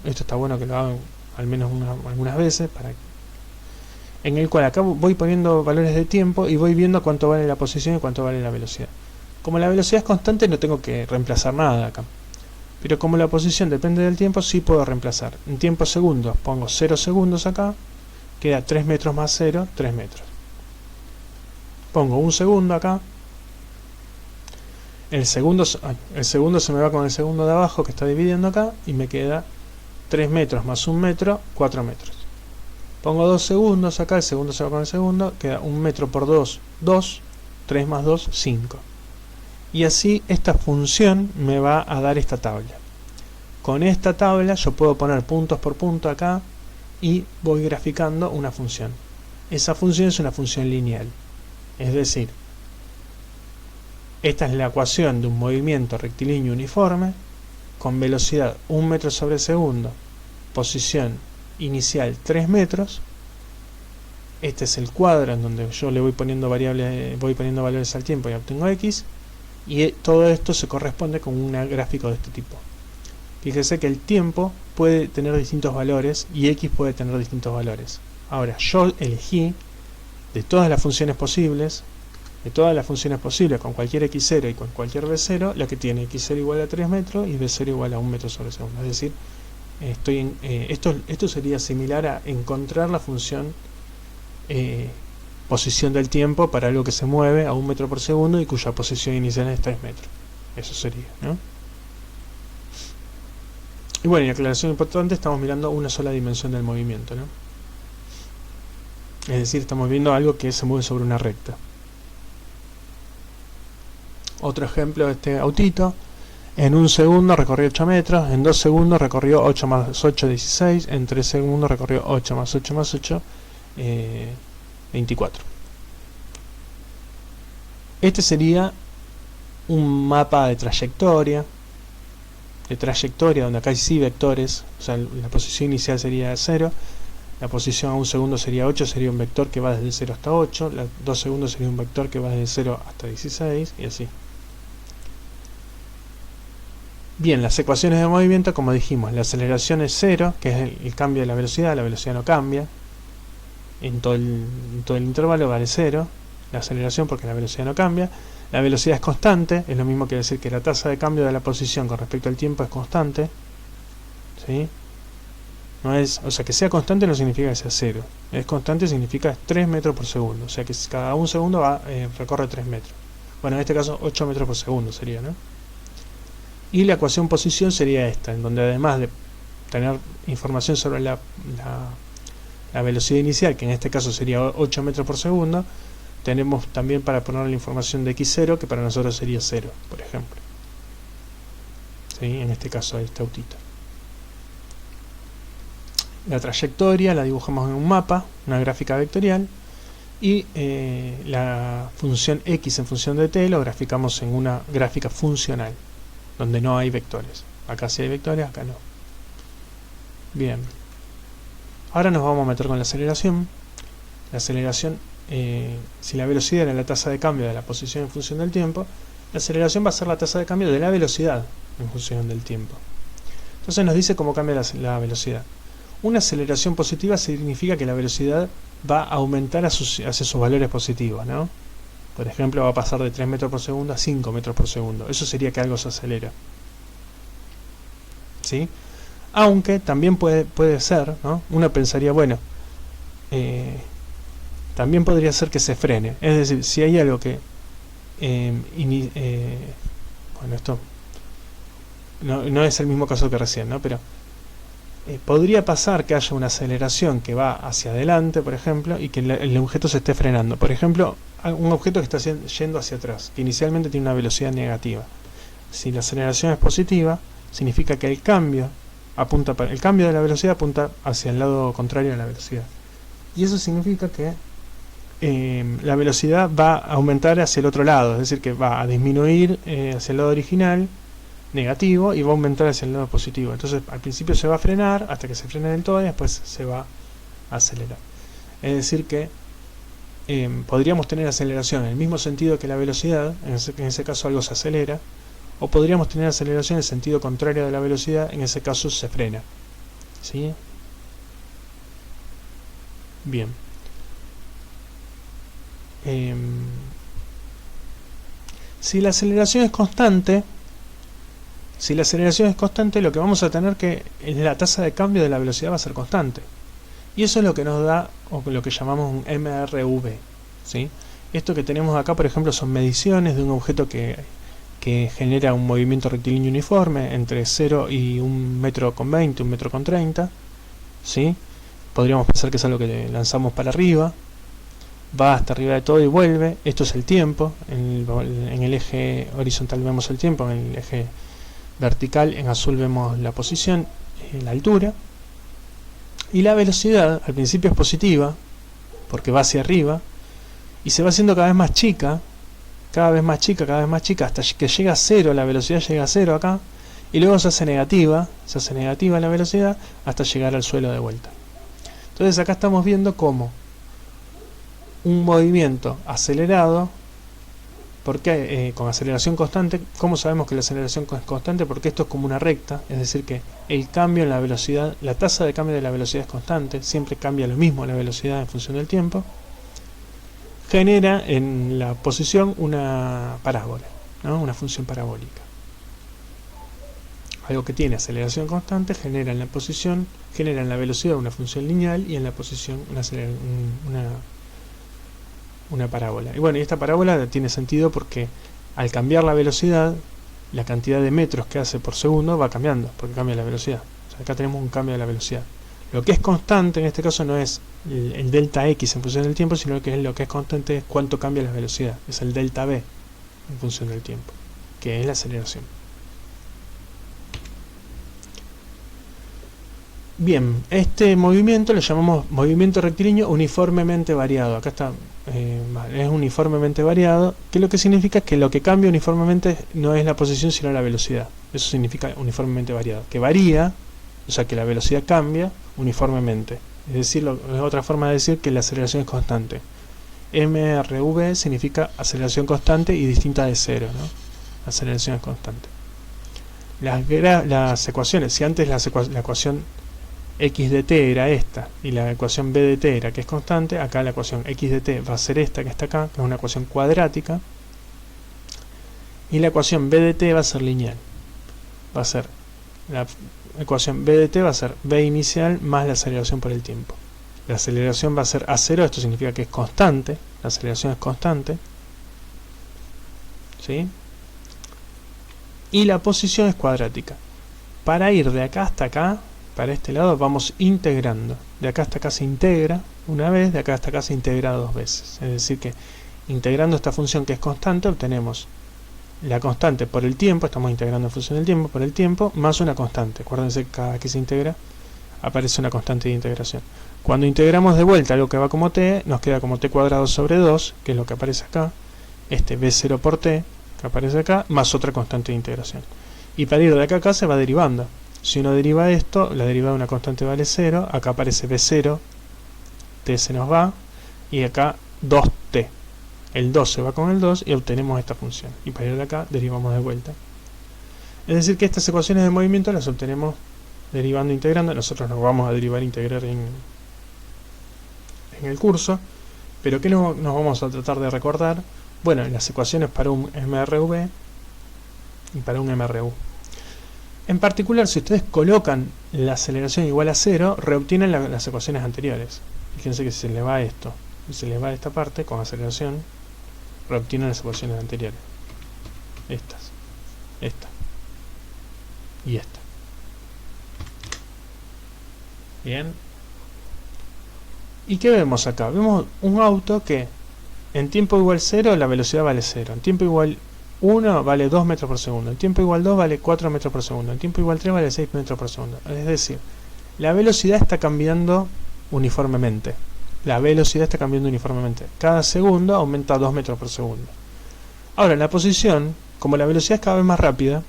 esto está bueno que lo hagan al menos algunas veces, en el cual acá voy poniendo valores de tiempo y voy viendo cuánto vale la posición y cuánto vale la velocidad. Como la velocidad es constante no tengo que reemplazar nada acá, pero como la posición depende del tiempo sí puedo reemplazar. En tiempo segundos pongo 0 segundos acá, queda 3 metros más 0, 3 metros. Pongo un segundo acá, el segundo se me va con el segundo de abajo que está dividiendo acá y me queda 3 metros más 1 metro, 4 metros. Pongo 2 segundos acá, el segundo se va con el segundo, queda 1 metro por 2, 2, 3 más 2, 5. Y así esta función me va a dar esta tabla. Con esta tabla yo puedo poner puntos por punto acá y voy graficando una función. Esa función es una función lineal. Es decir, esta es la ecuación de un movimiento rectilíneo uniforme con velocidad 1 metro sobre segundo, posición inicial 3 metros. Este es el cuadro en donde yo le voy poniendo valores al tiempo y obtengo x, y todo esto se corresponde con un gráfico de este tipo. Fíjese que el tiempo puede tener distintos valores y x puede tener distintos valores. Ahora, yo elegí de todas las funciones posibles con cualquier x0 y con cualquier b0, la que tiene x0 igual a 3 metros y b0 igual a 1 metro sobre segundo. Es decir, esto sería similar a encontrar la función posición del tiempo para algo que se mueve a 1 metro por segundo y cuya posición inicial es 3 metros. Eso sería, ¿no? Y bueno, y aclaración importante, estamos mirando una sola dimensión del movimiento, ¿no? Es decir, estamos viendo algo que se mueve sobre una recta. Otro ejemplo de este autito. En 1 segundo recorrió 8 metros, en 2 segundos recorrió 8 más 8, 16, en 3 segundos recorrió 8 más 8 más 8, 24. Este sería un mapa de trayectoria donde acá hay sí vectores, o sea, la posición inicial sería 0, la posición a 1 segundo sería 8, sería un vector que va desde 0 hasta 8, 2 segundos sería un vector que va desde 0 hasta 16, y así. Bien, las ecuaciones de movimiento, como dijimos, la aceleración es 0, que es el cambio de la velocidad no cambia. en todo el intervalo vale 0, la aceleración, porque la velocidad no cambia. La velocidad es constante, es lo mismo que decir que la tasa de cambio de la posición con respecto al tiempo es constante, ¿sí? No es, o sea, que sea constante no significa que sea 0, es constante significa 3 metros por segundo, o sea que cada un segundo recorre 3 metros. Bueno, en este caso 8 metros por segundo sería, ¿no? Y la ecuación posición sería esta, en donde además de tener información sobre la velocidad inicial, que en este caso sería 8 metros por segundo, tenemos también para poner la información de x0, que para nosotros sería 0, por ejemplo. ¿Sí? En este caso este autito. La trayectoria la dibujamos en un mapa, una gráfica vectorial, y la función x en función de t lo graficamos en una gráfica funcional, donde no hay vectores. Acá sí hay vectores, acá no. Bien. Ahora nos vamos a meter con la aceleración. La aceleración, si la velocidad era la tasa de cambio de la posición en función del tiempo, la aceleración va a ser la tasa de cambio de la velocidad en función del tiempo. Entonces nos dice cómo cambia la velocidad. Una aceleración positiva significa que la velocidad va a aumentar hacia sus valores positivos, ¿no? Por ejemplo, va a pasar de 3 metros por segundo a 5 metros por segundo. Eso sería que algo se acelera, ¿sí? Aunque también puede ser, ¿no? Uno pensaría, bueno, también podría ser que se frene. Es decir, si hay algo que bueno, esto no es el mismo caso que recién, ¿no? Pero podría pasar que haya una aceleración que va hacia adelante, por ejemplo, y que el objeto se esté frenando. Por ejemplo, un objeto que está yendo hacia atrás, que inicialmente tiene una velocidad negativa. Si la aceleración es positiva, significa que el cambio de la velocidad apunta hacia el lado contrario de la velocidad. Y eso significa que la velocidad va a aumentar hacia el otro lado, es decir, que va a disminuir hacia el lado original, negativo, y va a aumentar hacia el lado positivo. Entonces al principio se va a frenar hasta que se frene del todo y después se va a acelerar. Es decir que podríamos tener aceleración en el mismo sentido que la velocidad, en ese caso algo se acelera, o podríamos tener aceleración en el sentido contrario de la velocidad, en ese caso se frena, ¿sí? Bien. Si la aceleración es constante, lo que vamos a tener que es la tasa de cambio de la velocidad va a ser constante. Y eso es lo que nos da, o lo que llamamos un MRV, ¿sí? Esto que tenemos acá, por ejemplo, son mediciones de un objeto que genera un movimiento rectilíneo uniforme entre 0 y 1,20 metros, 1,30 metros, ¿sí? Podríamos pensar que es algo que lanzamos para arriba, va hasta arriba de todo y vuelve. Esto es el tiempo. En el eje horizontal vemos el tiempo, en el eje vertical en azul vemos la posición, la altura, y la velocidad al principio es positiva porque va hacia arriba y se va haciendo cada vez más chica, hasta que llega a 0. La velocidad llega a 0 acá, y luego se hace negativa la velocidad hasta llegar al suelo de vuelta. Entonces acá estamos viendo cómo un movimiento acelerado, porque con aceleración constante. ¿Cómo sabemos que la aceleración es constante? Porque esto es como una recta, es decir que el cambio en la velocidad, la tasa de cambio de la velocidad es constante, siempre cambia lo mismo la velocidad en función del tiempo. Genera en la posición una parábola, ¿no? Una función parabólica. Algo que tiene aceleración constante genera en la posición, genera en la velocidad una función lineal y en la posición una parábola. Y bueno, y esta parábola tiene sentido porque al cambiar la velocidad, la cantidad de metros que hace por segundo va cambiando, porque cambia la velocidad. O sea, acá tenemos un cambio de la velocidad. Lo que es constante en este caso no es el delta x en función del tiempo, sino que lo que es constante es cuánto cambia la velocidad. Es el delta v en función del tiempo, que es la aceleración. Bien, este movimiento lo llamamos movimiento rectilíneo uniformemente variado. Acá está, es uniformemente variado, que lo que significa que lo que cambia uniformemente no es la posición sino la velocidad. Eso significa uniformemente variado, que varía, o sea que la velocidad cambia uniformemente. Es decir, es otra forma de decir que la aceleración es constante. MRV significa aceleración constante y distinta de 0, ¿no? La aceleración es constante. Las ecuaciones, si antes la ecuación x de t era esta y la ecuación b de t era que es constante, acá la ecuación x de t va a ser esta que está acá, que es una ecuación cuadrática, y la ecuación b de t va a ser lineal. Va a ser la ecuación b de t va a ser b inicial más la aceleración por el tiempo. La aceleración va a ser a0, esto significa que es constante, la aceleración es constante, ¿sí? Y la posición es cuadrática. Para ir de acá hasta acá, para este lado, vamos integrando. De acá hasta acá se integra una vez, de acá hasta acá se integra dos veces. Es decir que integrando esta función que es constante, obtenemos la constante por el tiempo, estamos integrando en función del tiempo, por el tiempo, más una constante. Acuérdense que cada vez que se integra, aparece una constante de integración. Cuando integramos de vuelta algo que va como t, nos queda como t cuadrado sobre 2, que es lo que aparece acá, este b0 por t, que aparece acá, más otra constante de integración. Y para ir de acá a acá se va derivando. Si uno deriva esto, la derivada de una constante vale 0, acá aparece b0, t se nos va, y acá 2t. El 2 se va con el 2 y obtenemos esta función. Y para ir de acá, derivamos de vuelta. Es decir que estas ecuaciones de movimiento las obtenemos derivando e integrando. Nosotros nos vamos a derivar e integrar en el curso. Pero ¿qué nos vamos a tratar de recordar? Bueno, las ecuaciones para un MRV y para un MRU. En particular, si ustedes colocan la aceleración igual a 0, reobtienen las ecuaciones anteriores. Fíjense que si se le va esto y se le va esta parte con aceleración, reobtienen las ecuaciones anteriores. Estas, esta y esta. Bien. ¿Y qué vemos acá? Vemos un auto que en tiempo igual 0 la velocidad vale 0. En tiempo igual 1 vale 2 metros por segundo. En tiempo igual 2 vale 4 metros por segundo. En tiempo igual 3 vale 6 metros por segundo. Es decir, la velocidad está cambiando uniformemente. La velocidad está cambiando uniformemente. Cada segundo aumenta 2 metros por segundo. Ahora, la posición, como la velocidad es cada vez más rápida,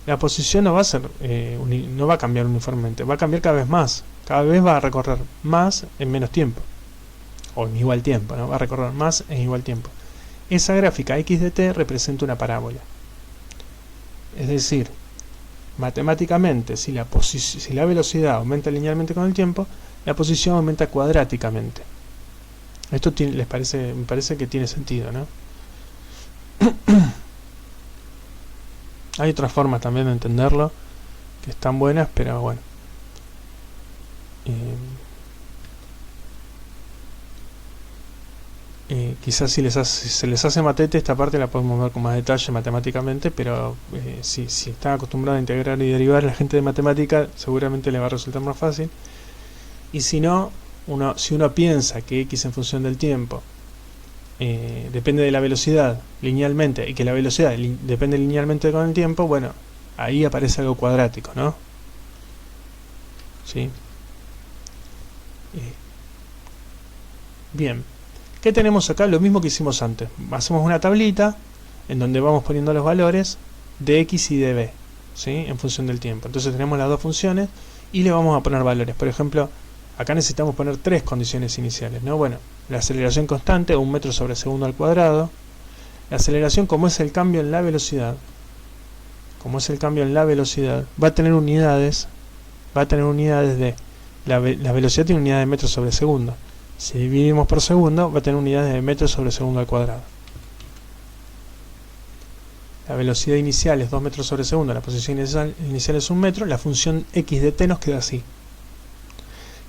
la posición no va a ser no va a cambiar uniformemente, va a cambiar cada vez más. Cada vez va a recorrer más en menos tiempo. O en igual tiempo, ¿no? Va a recorrer más en igual tiempo. Esa gráfica x de t representa una parábola. Es decir, matemáticamente, si la velocidad aumenta linealmente con el tiempo, la posición aumenta cuadráticamente. Esto me parece que tiene sentido, ¿no? Hay otras formas también de entenderlo que están buenas, pero bueno. Quizás si se les hace matete, esta parte la podemos ver con más detalle matemáticamente, pero si están acostumbrados a integrar y derivar, la gente de matemática seguramente le va a resultar más fácil. Y si no, si uno piensa que x en función del tiempo depende de la velocidad linealmente y que la velocidad depende linealmente con el tiempo, bueno, ahí aparece algo cuadrático, ¿no? ¿Sí? Bien. ¿Qué tenemos acá? Lo mismo que hicimos antes. Hacemos una tablita en donde vamos poniendo los valores de x y de b, ¿sí? En función del tiempo. Entonces tenemos las dos funciones y le vamos a poner valores. Por ejemplo, acá necesitamos poner tres condiciones iniciales, ¿no? Bueno, la aceleración constante, 1 metro sobre segundo al cuadrado. La aceleración, como es el cambio en la velocidad, va a tener unidades de... La velocidad tiene unidades de metros sobre segundo. Si dividimos por segundo, va a tener unidades de metros sobre segundo al cuadrado. La velocidad inicial es 2 metros sobre segundo, la posición inicial es 1 metro, la función x de t nos queda así.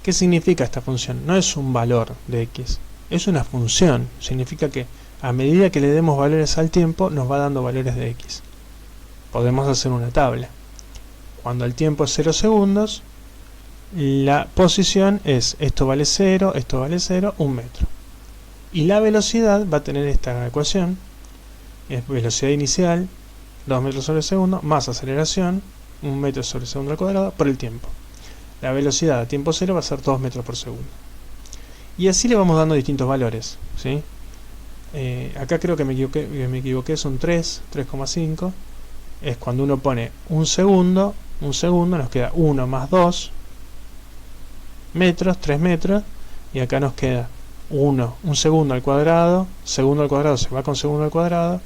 ¿Qué significa esta función? No es un valor de x, es una función. Significa que a medida que le demos valores al tiempo, nos va dando valores de x. Podemos hacer una tabla. Cuando el tiempo es 0 segundos, la posición es esto vale 0, 1 metro. Y la velocidad va a tener esta ecuación, es velocidad inicial, 2 metros sobre segundo, más aceleración, 1 metro sobre segundo al cuadrado, por el tiempo. La velocidad a tiempo 0 va a ser 2 metros por segundo. Y así le vamos dando distintos valores, ¿sí? Acá creo que me equivoqué, son 3, 3,5. Es cuando uno pone un segundo, nos queda 1 más 2 metros, 3 metros, y acá nos queda 1, un segundo al cuadrado se va con segundo al cuadrado,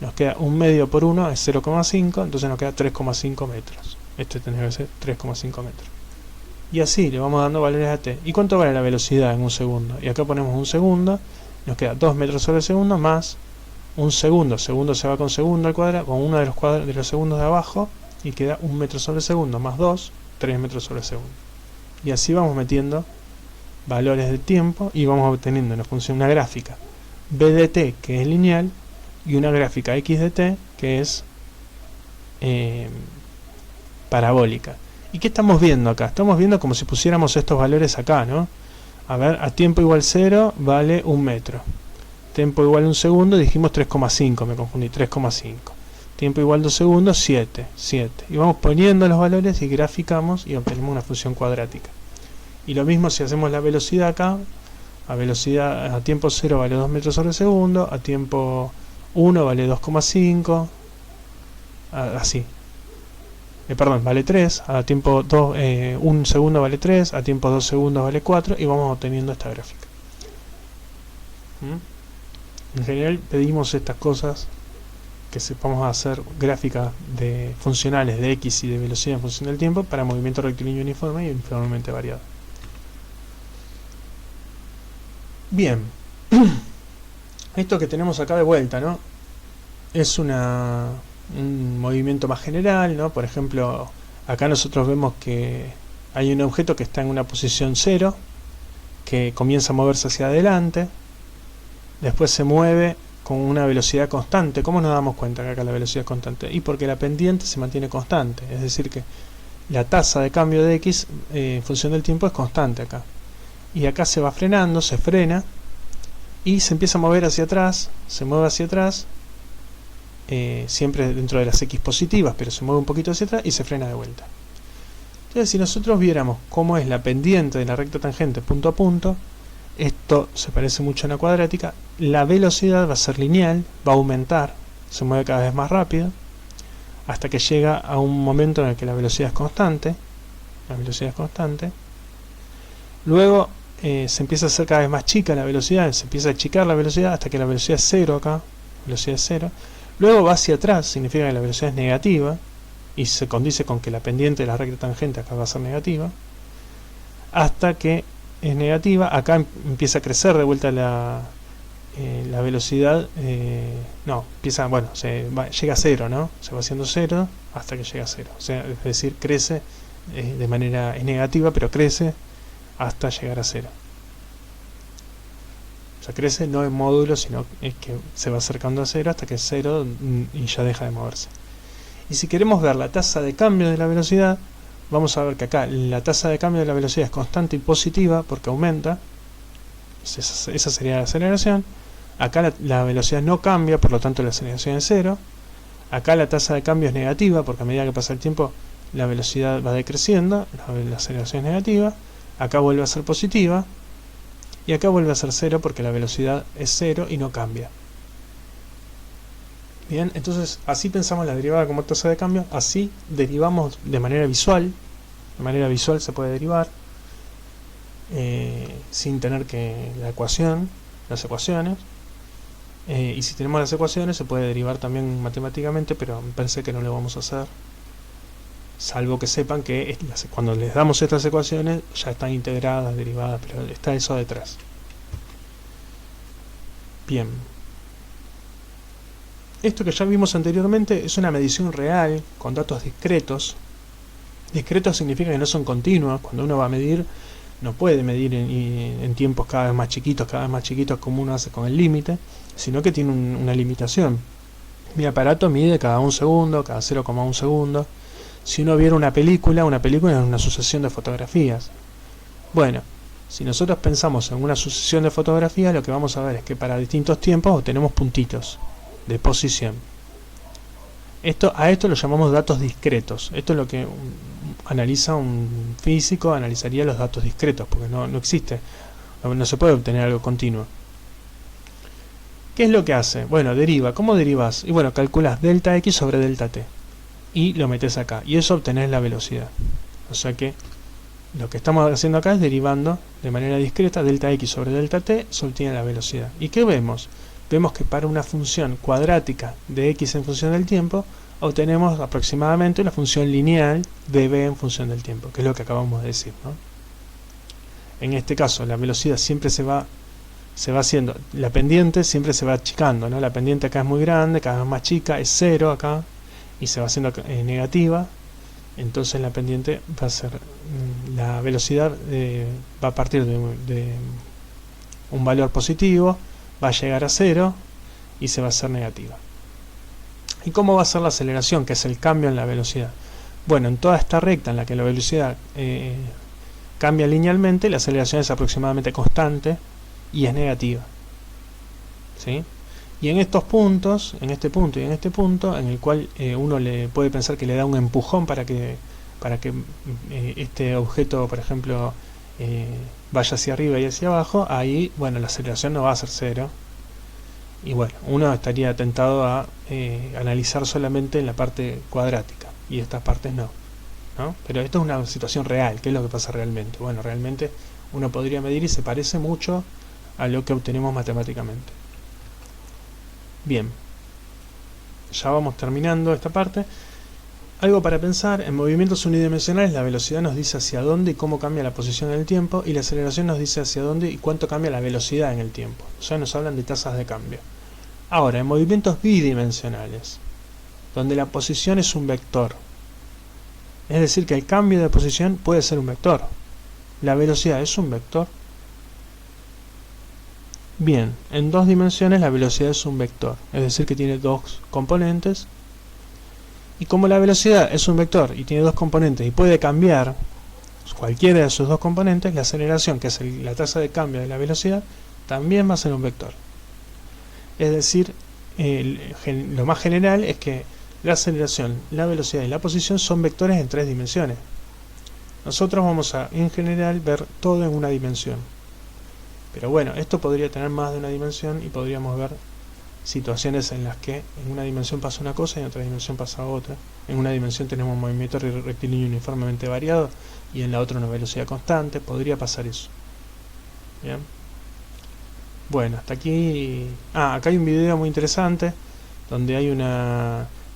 nos queda 1 medio por 1 es 0,5, entonces nos queda 3,5 metros. Este tendría que ser 3,5 metros. Y así le vamos dando valores a t. ¿Y cuánto vale la velocidad en un segundo? Y acá ponemos un segundo, nos queda 2 metros sobre segundo más un segundo. Segundo se va con segundo al cuadrado, con uno de los segundos de abajo, y queda 1 metro sobre segundo más 2, 3 metros sobre segundo. Y así vamos metiendo valores de tiempo y vamos obteniendo una función, una gráfica b de t, que es lineal, y una gráfica x de t, que es parabólica. ¿Y qué estamos viendo acá? Estamos viendo como si pusiéramos estos valores acá, ¿no? A ver, a tiempo igual 0 vale 1 metro. Tiempo igual 1 segundo, dijimos 3,5, me confundí, 3,5. Tiempo igual 2 segundos, 7. Y vamos poniendo los valores y graficamos y obtenemos una función cuadrática. Y lo mismo si hacemos la velocidad acá. A tiempo 0 vale 2 metros sobre segundo, a tiempo 1 vale 2,5, así. Perdón, vale 3, a tiempo 1 segundo vale 3, a tiempo 2 segundos vale 4, y vamos obteniendo esta gráfica. En general pedimos estas cosas, que sepamos hacer gráficas de funcionales de x y de velocidad en función del tiempo para movimiento rectilíneo uniforme y uniformemente variado. Bien, esto que tenemos acá de vuelta, ¿no? Es un movimiento más general, ¿no? Por ejemplo, acá nosotros vemos que hay un objeto que está en una posición 0, que comienza a moverse hacia adelante, después se mueve con una velocidad constante. ¿Cómo nos damos cuenta que acá la velocidad es constante? Y porque la pendiente se mantiene constante, es decir que la tasa de cambio de x en función del tiempo es constante acá. Y acá se va frenando, se frena y se empieza a mover hacia atrás, se mueve hacia atrás, siempre dentro de las x positivas, pero se mueve un poquito hacia atrás y se frena de vuelta. Entonces, si nosotros viéramos cómo es la pendiente de la recta tangente punto a punto, esto se parece mucho a una cuadrática. La velocidad va a ser lineal, va a aumentar, se mueve cada vez más rápido, hasta que llega a un momento en el que la velocidad es constante. Luego se empieza a hacer cada vez más chica la velocidad, se empieza a achicar la velocidad hasta que la velocidad es 0 acá, velocidad es 0. Luego va hacia atrás, significa que la velocidad es negativa, y se condice con que la pendiente de la recta tangente acá va a ser negativa, hasta que es negativa. Acá empieza a crecer de vuelta la velocidad, llega a 0, ¿no? Se va haciendo 0 hasta que llega a 0, o sea, es decir, crece de manera negativa, pero crece hasta llegar a 0. O sea, crece no en módulo, sino es que se va acercando a 0 hasta que es 0 y ya deja de moverse. Y si queremos ver la tasa de cambio de la velocidad, vamos a ver que acá la tasa de cambio de la velocidad es constante y positiva porque aumenta. Esa sería la aceleración. Acá la velocidad no cambia, por lo tanto la aceleración es 0. Acá la tasa de cambio es negativa porque a medida que pasa el tiempo la velocidad va decreciendo, la aceleración es negativa. Acá vuelve a ser positiva y acá vuelve a ser 0 porque la velocidad es 0 y no cambia. Bien, entonces así pensamos la derivada como tasa de cambio, así derivamos de manera visual. De manera visual se puede derivar sin tener que las ecuaciones, y si tenemos las ecuaciones se puede derivar también matemáticamente, pero me parece que no lo vamos a hacer, salvo que sepan que cuando les damos estas ecuaciones ya están integradas, derivadas, pero está eso detrás. Bien, esto que ya vimos anteriormente es una medición real con datos discretos. Discretos significa que no son continuos. Cuando uno va a medir, no puede medir en tiempos cada vez más chiquitos como uno hace con el límite, sino que tiene una limitación. Mi aparato mide cada 1 segundo, cada 0,1 segundo. Si uno viera una película es una sucesión de fotografías. Bueno, si nosotros pensamos en una sucesión de fotografías, lo que vamos a ver es que para distintos tiempos obtenemos puntitos de posición. A esto lo llamamos datos discretos. Esto es lo que analiza un físico, analizaría los datos discretos, porque no existe, no se puede obtener algo continuo. ¿Qué es lo que hace? Bueno, deriva. ¿Cómo derivas? Y bueno, calculas delta x sobre delta t y lo metes acá, y eso obtenés la velocidad. O sea que lo que estamos haciendo acá es derivando de manera discreta delta x sobre delta t, se obtiene la velocidad. ¿Y qué vemos? Vemos que para una función cuadrática de x en función del tiempo obtenemos aproximadamente la función lineal de v en función del tiempo, que es lo que acabamos de decir, ¿no? En este caso la velocidad siempre se va haciendo, la pendiente siempre se va achicando, ¿no? La pendiente acá es muy grande, cada vez más chica, es 0 acá, y se va haciendo negativa. Entonces la pendiente va a ser, la velocidad va a partir de un valor positivo, va a llegar a 0 y se va a hacer negativa. ¿Y cómo va a ser la aceleración, que es el cambio en la velocidad? Bueno, en toda esta recta en la que la velocidad cambia linealmente, la aceleración es aproximadamente constante y es negativa, ¿sí? Y en estos puntos, en este punto y en este punto, en el cual uno le puede pensar que le da un empujón para que este objeto, por ejemplo, vaya hacia arriba y hacia abajo, ahí, bueno, la aceleración no va a ser 0. Y bueno, uno estaría tentado a analizar solamente en la parte cuadrática, y estas partes no, ¿no? Pero esto es una situación real. ¿Qué es lo que pasa realmente? Bueno, realmente uno podría medir y se parece mucho a lo que obtenemos matemáticamente. Bien, ya vamos terminando esta parte. Algo para pensar: en movimientos unidimensionales la velocidad nos dice hacia dónde y cómo cambia la posición en el tiempo, y la aceleración nos dice hacia dónde y cuánto cambia la velocidad en el tiempo. O sea, nos hablan de tasas de cambio. Ahora, en movimientos bidimensionales, donde la posición es un vector, es decir, que el cambio de posición puede ser un vector. La velocidad es un vector. Bien, en dos dimensiones la velocidad es un vector, es decir, que tiene dos componentes. Y como la velocidad es un vector y tiene dos componentes y puede cambiar cualquiera de sus dos componentes, la aceleración, que es la tasa de cambio de la velocidad, también va a ser un vector. Es decir, lo más general es que la aceleración, la velocidad y la posición son vectores en tres dimensiones. Nosotros vamos a, en general, ver todo en una dimensión. Pero bueno, esto podría tener más de una dimensión y podríamos ver situaciones en las que en una dimensión pasa una cosa y en otra dimensión pasa otra. En una dimensión tenemos un movimiento rectilíneo uniformemente variado y en la otra una velocidad constante. Podría pasar eso. Bien. Bueno, hasta aquí. Acá hay un video muy interesante donde hay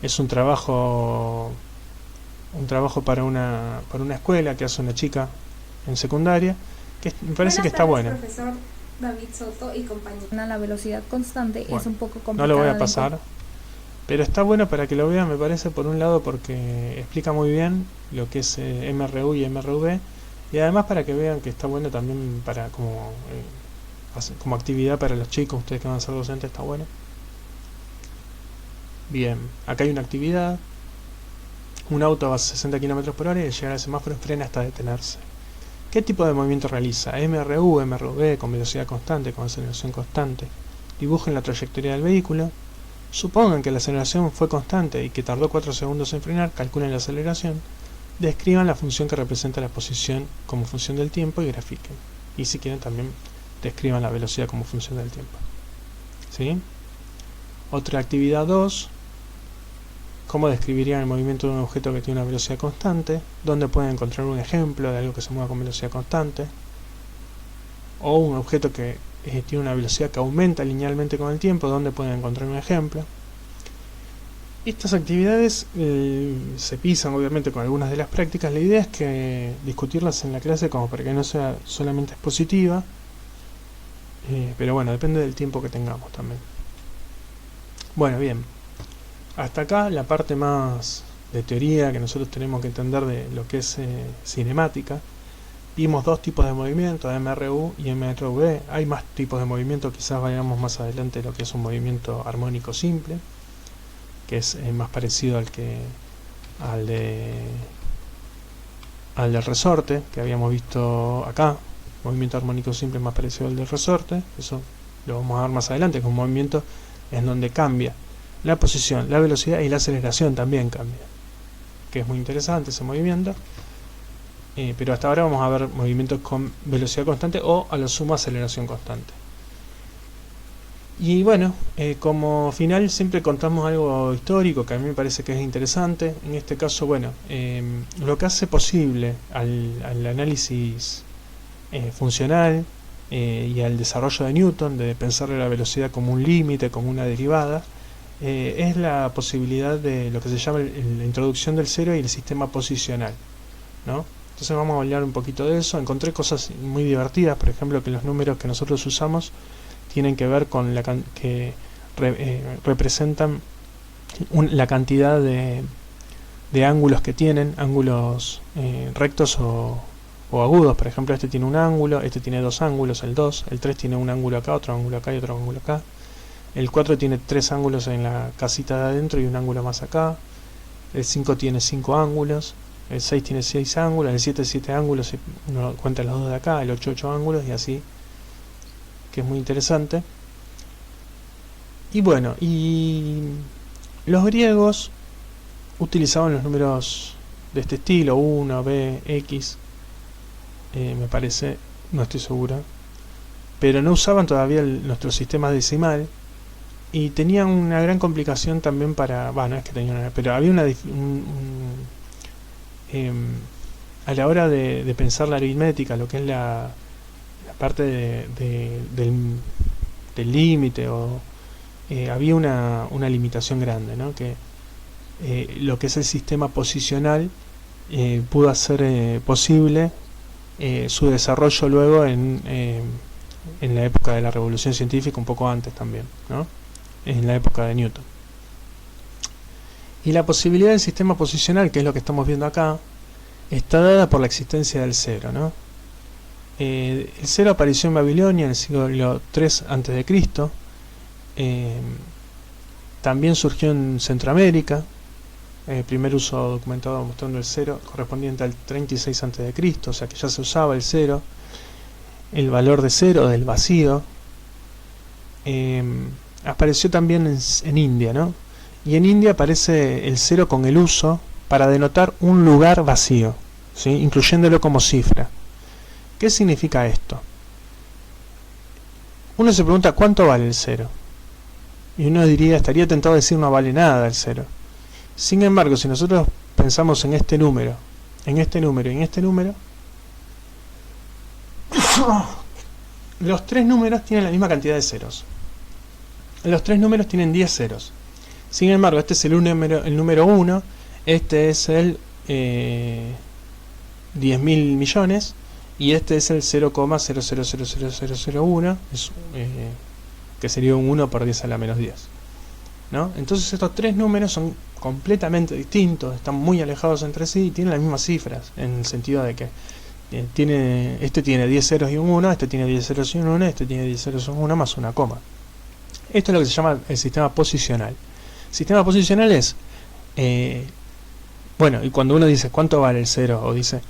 es un trabajo para una escuela que hace una chica en secundaria, que me parece que está bueno. Profesor David Soto y compañía. La velocidad constante Bueno, es un poco complicada. no lo voy a pasar, pero está bueno para que lo vean, me parece, por un lado porque explica muy bien lo que es MRU y MRV, y además para que vean que está bueno también para como actividad para los chicos, ustedes que van a ser docentes, está bueno. Bien, acá hay una actividad. Un auto va a 60 km por hora y al llegar al semáforo frena hasta detenerse. ¿Qué tipo de movimiento realiza? MRU, MRV, con velocidad constante, con aceleración constante. Dibujen la trayectoria del vehículo. Supongan que la aceleración fue constante y que tardó 4 segundos en frenar. Calculen la aceleración. Describan la función que representa la posición como función del tiempo y grafiquen. Y si quieren también describan la velocidad como función del tiempo. ¿Sí? Otra actividad 2. ¿Cómo describirían el movimiento de un objeto que tiene una velocidad constante? ¿Dónde pueden encontrar un ejemplo de algo que se mueva con velocidad constante? O un objeto que tiene una velocidad que aumenta linealmente con el tiempo. ¿Dónde pueden encontrar un ejemplo? Estas actividades se pisan obviamente con algunas de las prácticas. La idea es que discutirlas en la clase como para que no sea solamente expositiva. Pero bueno, depende del tiempo que tengamos también. Bueno, bien. Hasta acá la parte más de teoría que nosotros tenemos que entender de lo que es cinemática. Vimos dos tipos de movimiento, MRU y MRV. Hay más tipos de movimiento, quizás vayamos más adelante lo que es un movimiento armónico simple, que es más parecido al del resorte, que habíamos visto acá. Movimiento armónico simple es más parecido al del resorte, eso lo vamos a ver más adelante, que es un movimiento en donde cambia la posición, la velocidad y la aceleración también cambia, que es muy interesante ese movimiento. Pero hasta ahora vamos a ver movimientos con velocidad constante o a lo sumo aceleración constante. Y bueno, como final siempre contamos algo histórico que a mí me parece que es interesante. En este caso, bueno, lo que hace posible al análisis funcional y al desarrollo de Newton, de pensar la velocidad como un límite, como una derivada, es la posibilidad de lo que se llama la introducción del cero y el sistema posicional, ¿no? Entonces vamos a hablar un poquito de eso. Encontré cosas muy divertidas, por ejemplo, que los números que nosotros usamos tienen que ver con representan la cantidad de ángulos que tienen, ángulos rectos o agudos. Por ejemplo, este tiene un ángulo, este tiene dos ángulos, el 2, el 3 tiene un ángulo acá, otro ángulo acá y otro ángulo acá. El 4 tiene 3 ángulos en la casita de adentro y un ángulo más acá. El 5 tiene 5 ángulos. El 6 tiene 6 ángulos. El 7 7 ángulos. Uno cuenta los dos de acá. El 8 8 ángulos y así. Que es muy interesante. Y bueno, y los griegos utilizaban los números de este estilo, 1, B, X, me parece, no estoy segura, pero no usaban todavía nuestro sistema decimal y tenían una gran complicación también para, bueno, no es que tenían una, pero había a la hora de pensar la aritmética, lo que es la parte del límite, o había una limitación grande, ¿no? Que lo que es el sistema posicional pudo hacer posible su desarrollo luego en la época de la Revolución Científica, un poco antes también, ¿no? En la época de Newton. Y la posibilidad del sistema posicional, que es lo que estamos viendo acá, está dada por la existencia del cero, ¿no? El cero apareció en Babilonia en el siglo III a.C. También surgió en Centroamérica. Primer uso documentado mostrando el cero correspondiente al 36 a.C., o sea que ya se usaba el cero, el valor de cero del vacío. Apareció también en India, ¿no? Y en India aparece el cero con el uso para denotar un lugar vacío, ¿sí? Incluyéndolo como cifra. ¿Qué significa esto? Uno se pregunta ¿cuánto vale el cero? Y uno estaría tentado a decir no vale nada el cero. Sin embargo, si nosotros pensamos en este número, en este número y en este número, los tres números tienen la misma cantidad de ceros. Los tres números tienen 10 ceros. Sin embargo, este es el número 1, este es el 10.000 millones y este es el 0,000001, que sería un 1 por 10 a la menos 10, ¿no? Entonces estos tres números son completamente distintos, están muy alejados entre sí y tienen las mismas cifras, en el sentido de que este tiene 10 ceros y un 1, este tiene 10 ceros y un 1, este tiene 10 ceros y un 1 más una coma. Esto es lo que se llama el sistema posicional. El sistema posicional es, bueno, y cuando uno dice ¿cuánto vale el cero? O dice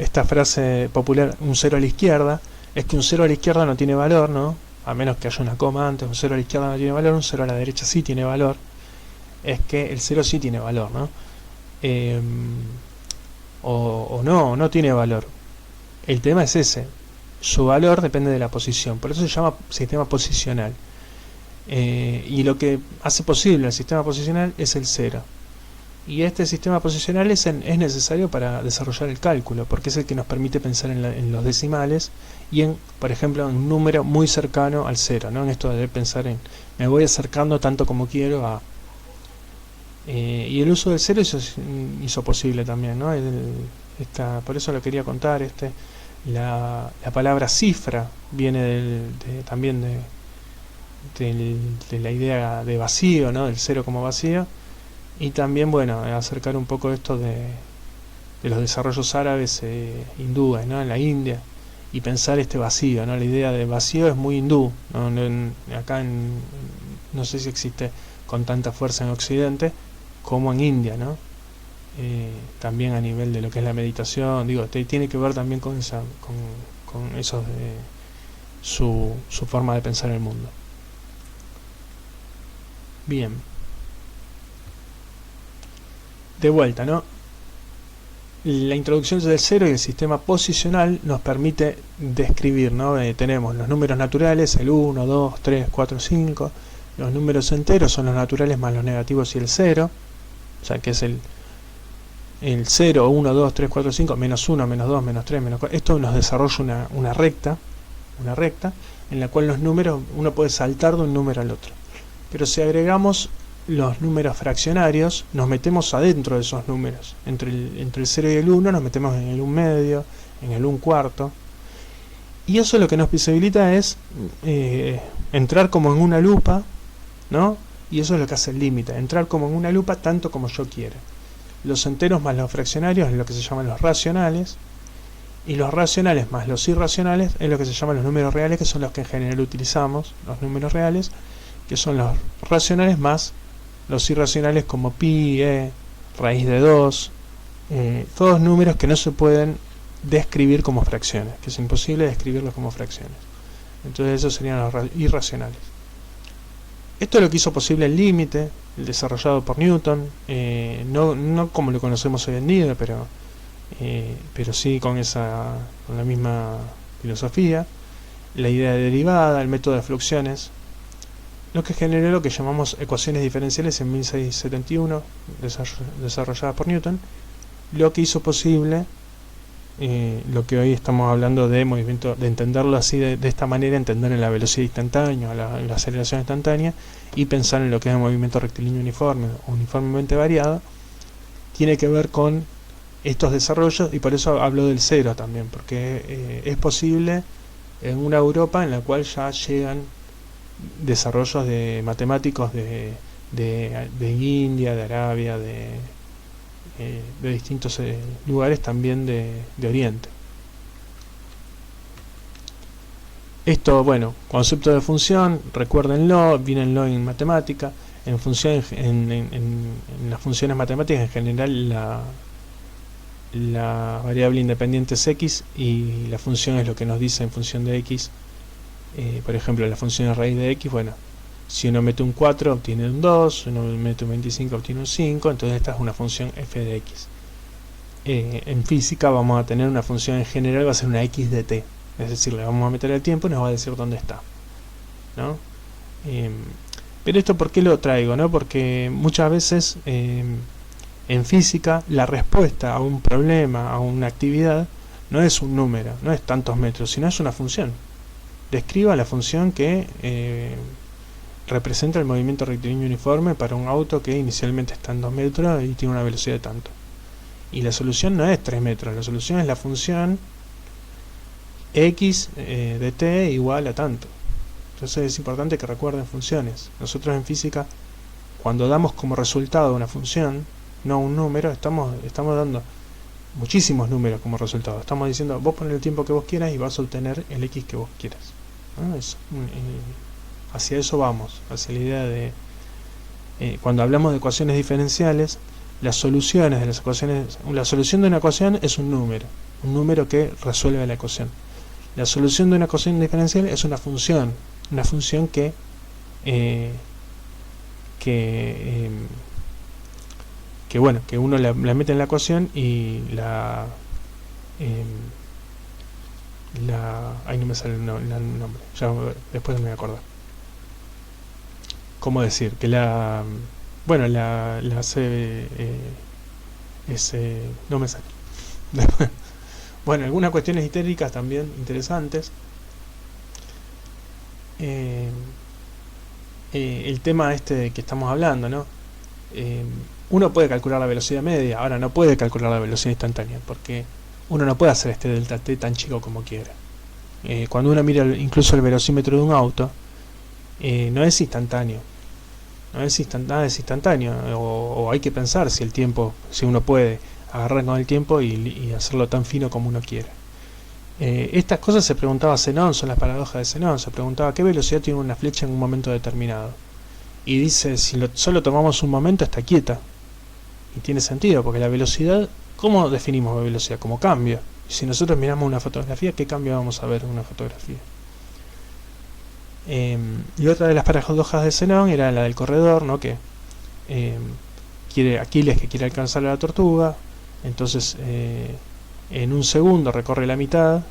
esta frase popular, un cero a la izquierda, es que un cero a la izquierda no tiene valor, ¿no? A menos que haya una coma antes. Un cero a la izquierda no tiene valor, un cero a la derecha sí tiene valor. Es que el cero sí tiene valor, ¿no? O no tiene valor. El tema es ese. Su valor depende de la posición. Por eso se llama sistema posicional. Y lo que hace posible el sistema posicional es el cero. Y este sistema posicional es necesario para desarrollar el cálculo, porque es el que nos permite pensar en los decimales y por ejemplo, en un número muy cercano al cero, ¿no? En esto de pensar me voy acercando tanto como quiero a... y el uso del cero hizo posible también, ¿no? Por eso lo quería contar. La palabra cifra viene también de la idea de vacío, ¿no? Del cero como vacío. Y también, bueno, acercar un poco esto de los desarrollos árabes, hindúes, ¿no? En la India, y pensar este vacío, ¿no? La idea de vacío es muy hindú, ¿no? Acá no sé si existe con tanta fuerza en Occidente como en India, ¿no? También a nivel de lo que es la meditación, tiene que ver también con esos de su forma de pensar el mundo. Bien. De vuelta, ¿no? La introducción del cero y el sistema posicional nos permite describir, ¿no? Tenemos los números naturales, el 1, 2, 3, 4, 5. Los números enteros son los naturales más los negativos y el 0. O sea, que es el 0, 1, 2, 3, 4, 5, menos 1, menos 2, menos 3, menos 4. Esto nos desarrolla una recta en la cual los números, uno puede saltar de un número al otro. pero si agregamos los números fraccionarios, nos metemos adentro de esos números. Entre el 0 y el 1 nos metemos en el 1 medio, en el 1 cuarto. Y eso lo que nos posibilita es entrar como en una lupa, ¿no? Y eso es lo que hace el límite, entrar como en una lupa tanto como yo quiera. Los enteros más los fraccionarios es lo que se llaman los racionales, y los racionales más los irracionales es lo que se llaman los números reales, que son los que en general utilizamos, los números reales, que son los racionales más los irracionales como pi, raíz de 2, todos números que no se pueden describir como fracciones, que es imposible describirlos como fracciones. Entonces esos serían los irracionales. Esto es lo que hizo posible el límite, el desarrollado por Newton, no como lo conocemos hoy en día, pero sí con la misma filosofía, la idea de derivada, el método de fluxiones, lo que generó lo que llamamos ecuaciones diferenciales en 1671, desarrollada por Newton, lo que hizo posible lo que hoy estamos hablando de movimiento, de entenderlo así de esta manera, entender en la velocidad instantánea, la aceleración instantánea, y pensar en lo que es el movimiento rectilíneo uniforme o uniformemente variado, tiene que ver con estos desarrollos, y por eso hablo del cero también, porque es posible en una Europa en la cual ya llegan desarrollos de matemáticos de India, de Arabia, de distintos lugares también de Oriente. Esto, bueno, concepto de función, recuérdenlo, vírenlo en matemática, en función, en las funciones matemáticas en general la variable independiente es x y la función es lo que nos dice en función de x. Por ejemplo, la función de raíz de x, bueno, si uno mete un 4 obtiene un 2, uno mete un 25 obtiene un 5, entonces esta es una función f de x. En física vamos a tener una función en general, va a ser una x de t, es decir, le vamos a meter el tiempo y nos va a decir dónde está, ¿no? Pero esto, ¿por qué lo traigo? ¿No? Porque muchas veces en física la respuesta a un problema, a una actividad, no es un número, no es tantos metros, sino es una función. Describa la función que representa el movimiento rectilíneo uniforme para un auto que inicialmente está en 2 metros y tiene una velocidad de tanto. Y la solución no es 3 metros, la solución es la función x de t igual a tanto. Entonces es importante que recuerden funciones. Nosotros en física, cuando damos como resultado una función, no un número, estamos dando muchísimos números como resultado. Estamos diciendo, vos pones el tiempo que vos quieras y vas a obtener el x que vos quieras, ¿no? Hacia eso vamos, hacia la idea de cuando hablamos de ecuaciones diferenciales, las soluciones de las ecuaciones, la solución de una ecuación es un número que resuelve la ecuación. La solución de una ecuación diferencial es una función que bueno, que uno la mete en la ecuación y ahí no me sale el nombre, ya después me voy a acordar. ¿Cómo decir? Que bueno, la C no me sale. Bueno, algunas cuestiones históricas también interesantes. El tema este que estamos hablando, ¿no? Uno puede calcular la velocidad media, ahora no puede calcular la velocidad instantánea, porque uno no puede hacer este delta t tan chico como quiera. Cuando uno mira incluso el velocímetro de un auto, no es instantáneo, nada es instantáneo, o hay que pensar si el tiempo, si uno puede agarrar con el tiempo y hacerlo tan fino como uno quiera. Estas cosas se preguntaba Zenón, son las paradojas de Zenón. Se preguntaba qué velocidad tiene una flecha en un momento determinado, y dice, si solo tomamos un momento está quieta, y tiene sentido, porque la velocidad, ¿cómo definimos la velocidad? Como cambio. Y si nosotros miramos una fotografía, ¿qué cambio vamos a ver en una fotografía? Y otra de las paradojas de Zenón era la del corredor, ¿no? Que quiere Aquiles, que quiere alcanzar a la tortuga, entonces en un segundo recorre la mitad,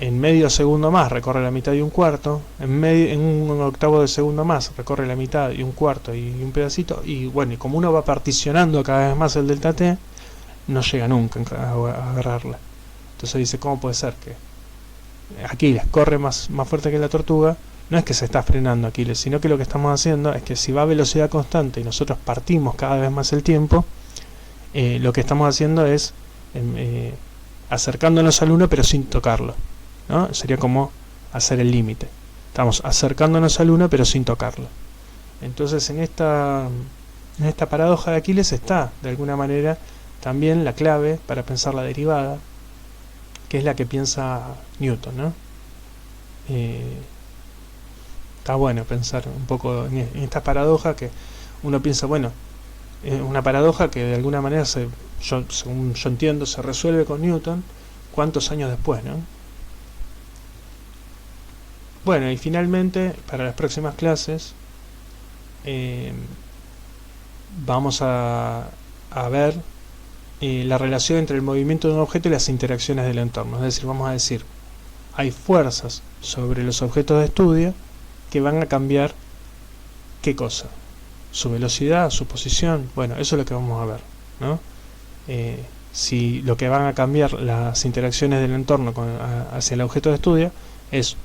en medio segundo más recorre la mitad y un cuarto, en un octavo de segundo más recorre la mitad y un cuarto y un pedacito, y bueno, y como uno va particionando cada vez más el delta t, no llega nunca a agarrarla. Entonces dice, ¿cómo puede ser que Aquiles corre más fuerte que la tortuga, no es que se está frenando Aquiles, sino que lo que estamos haciendo es que si va a velocidad constante y nosotros partimos cada vez más el tiempo, lo que estamos haciendo es acercándonos al 1 pero sin tocarlo, ¿no? Sería como hacer el límite. Estamos acercándonos al 1 pero sin tocarlo. Entonces en esta paradoja de Aquiles está, de alguna manera, también la clave para pensar la derivada, que es la que piensa Newton, ¿no? Está bueno pensar un poco en esta paradoja que uno piensa, bueno, una paradoja que de alguna manera, según yo entiendo, se resuelve con Newton, ¿cuántos años después, no? Bueno, y finalmente, para las próximas clases, vamos a ver la relación entre el movimiento de un objeto y las interacciones del entorno. Es decir, vamos a decir, hay fuerzas sobre los objetos de estudio que van a cambiar ¿qué cosa? Su velocidad, su posición. Bueno, eso es lo que vamos a ver, ¿no? Si lo que van a cambiar las interacciones del entorno hacia el objeto de estudio es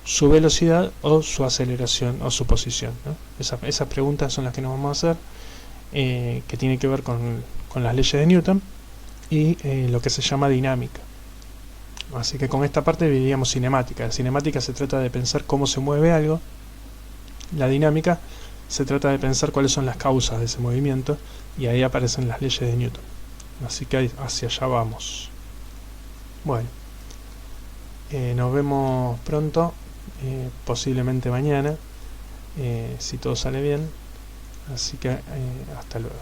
su velocidad o su aceleración o su posición, ¿no? Esas preguntas son las que nos vamos a hacer, que tienen que ver con las leyes de Newton y lo que se llama dinámica. Así que con esta parte diríamos cinemática. La cinemática se trata de pensar cómo se mueve algo. La dinámica se trata de pensar cuáles son las causas de ese movimiento, y ahí aparecen las leyes de Newton. Así que hacia allá vamos. Bueno, nos vemos pronto, posiblemente mañana, si todo sale bien. Así que hasta luego.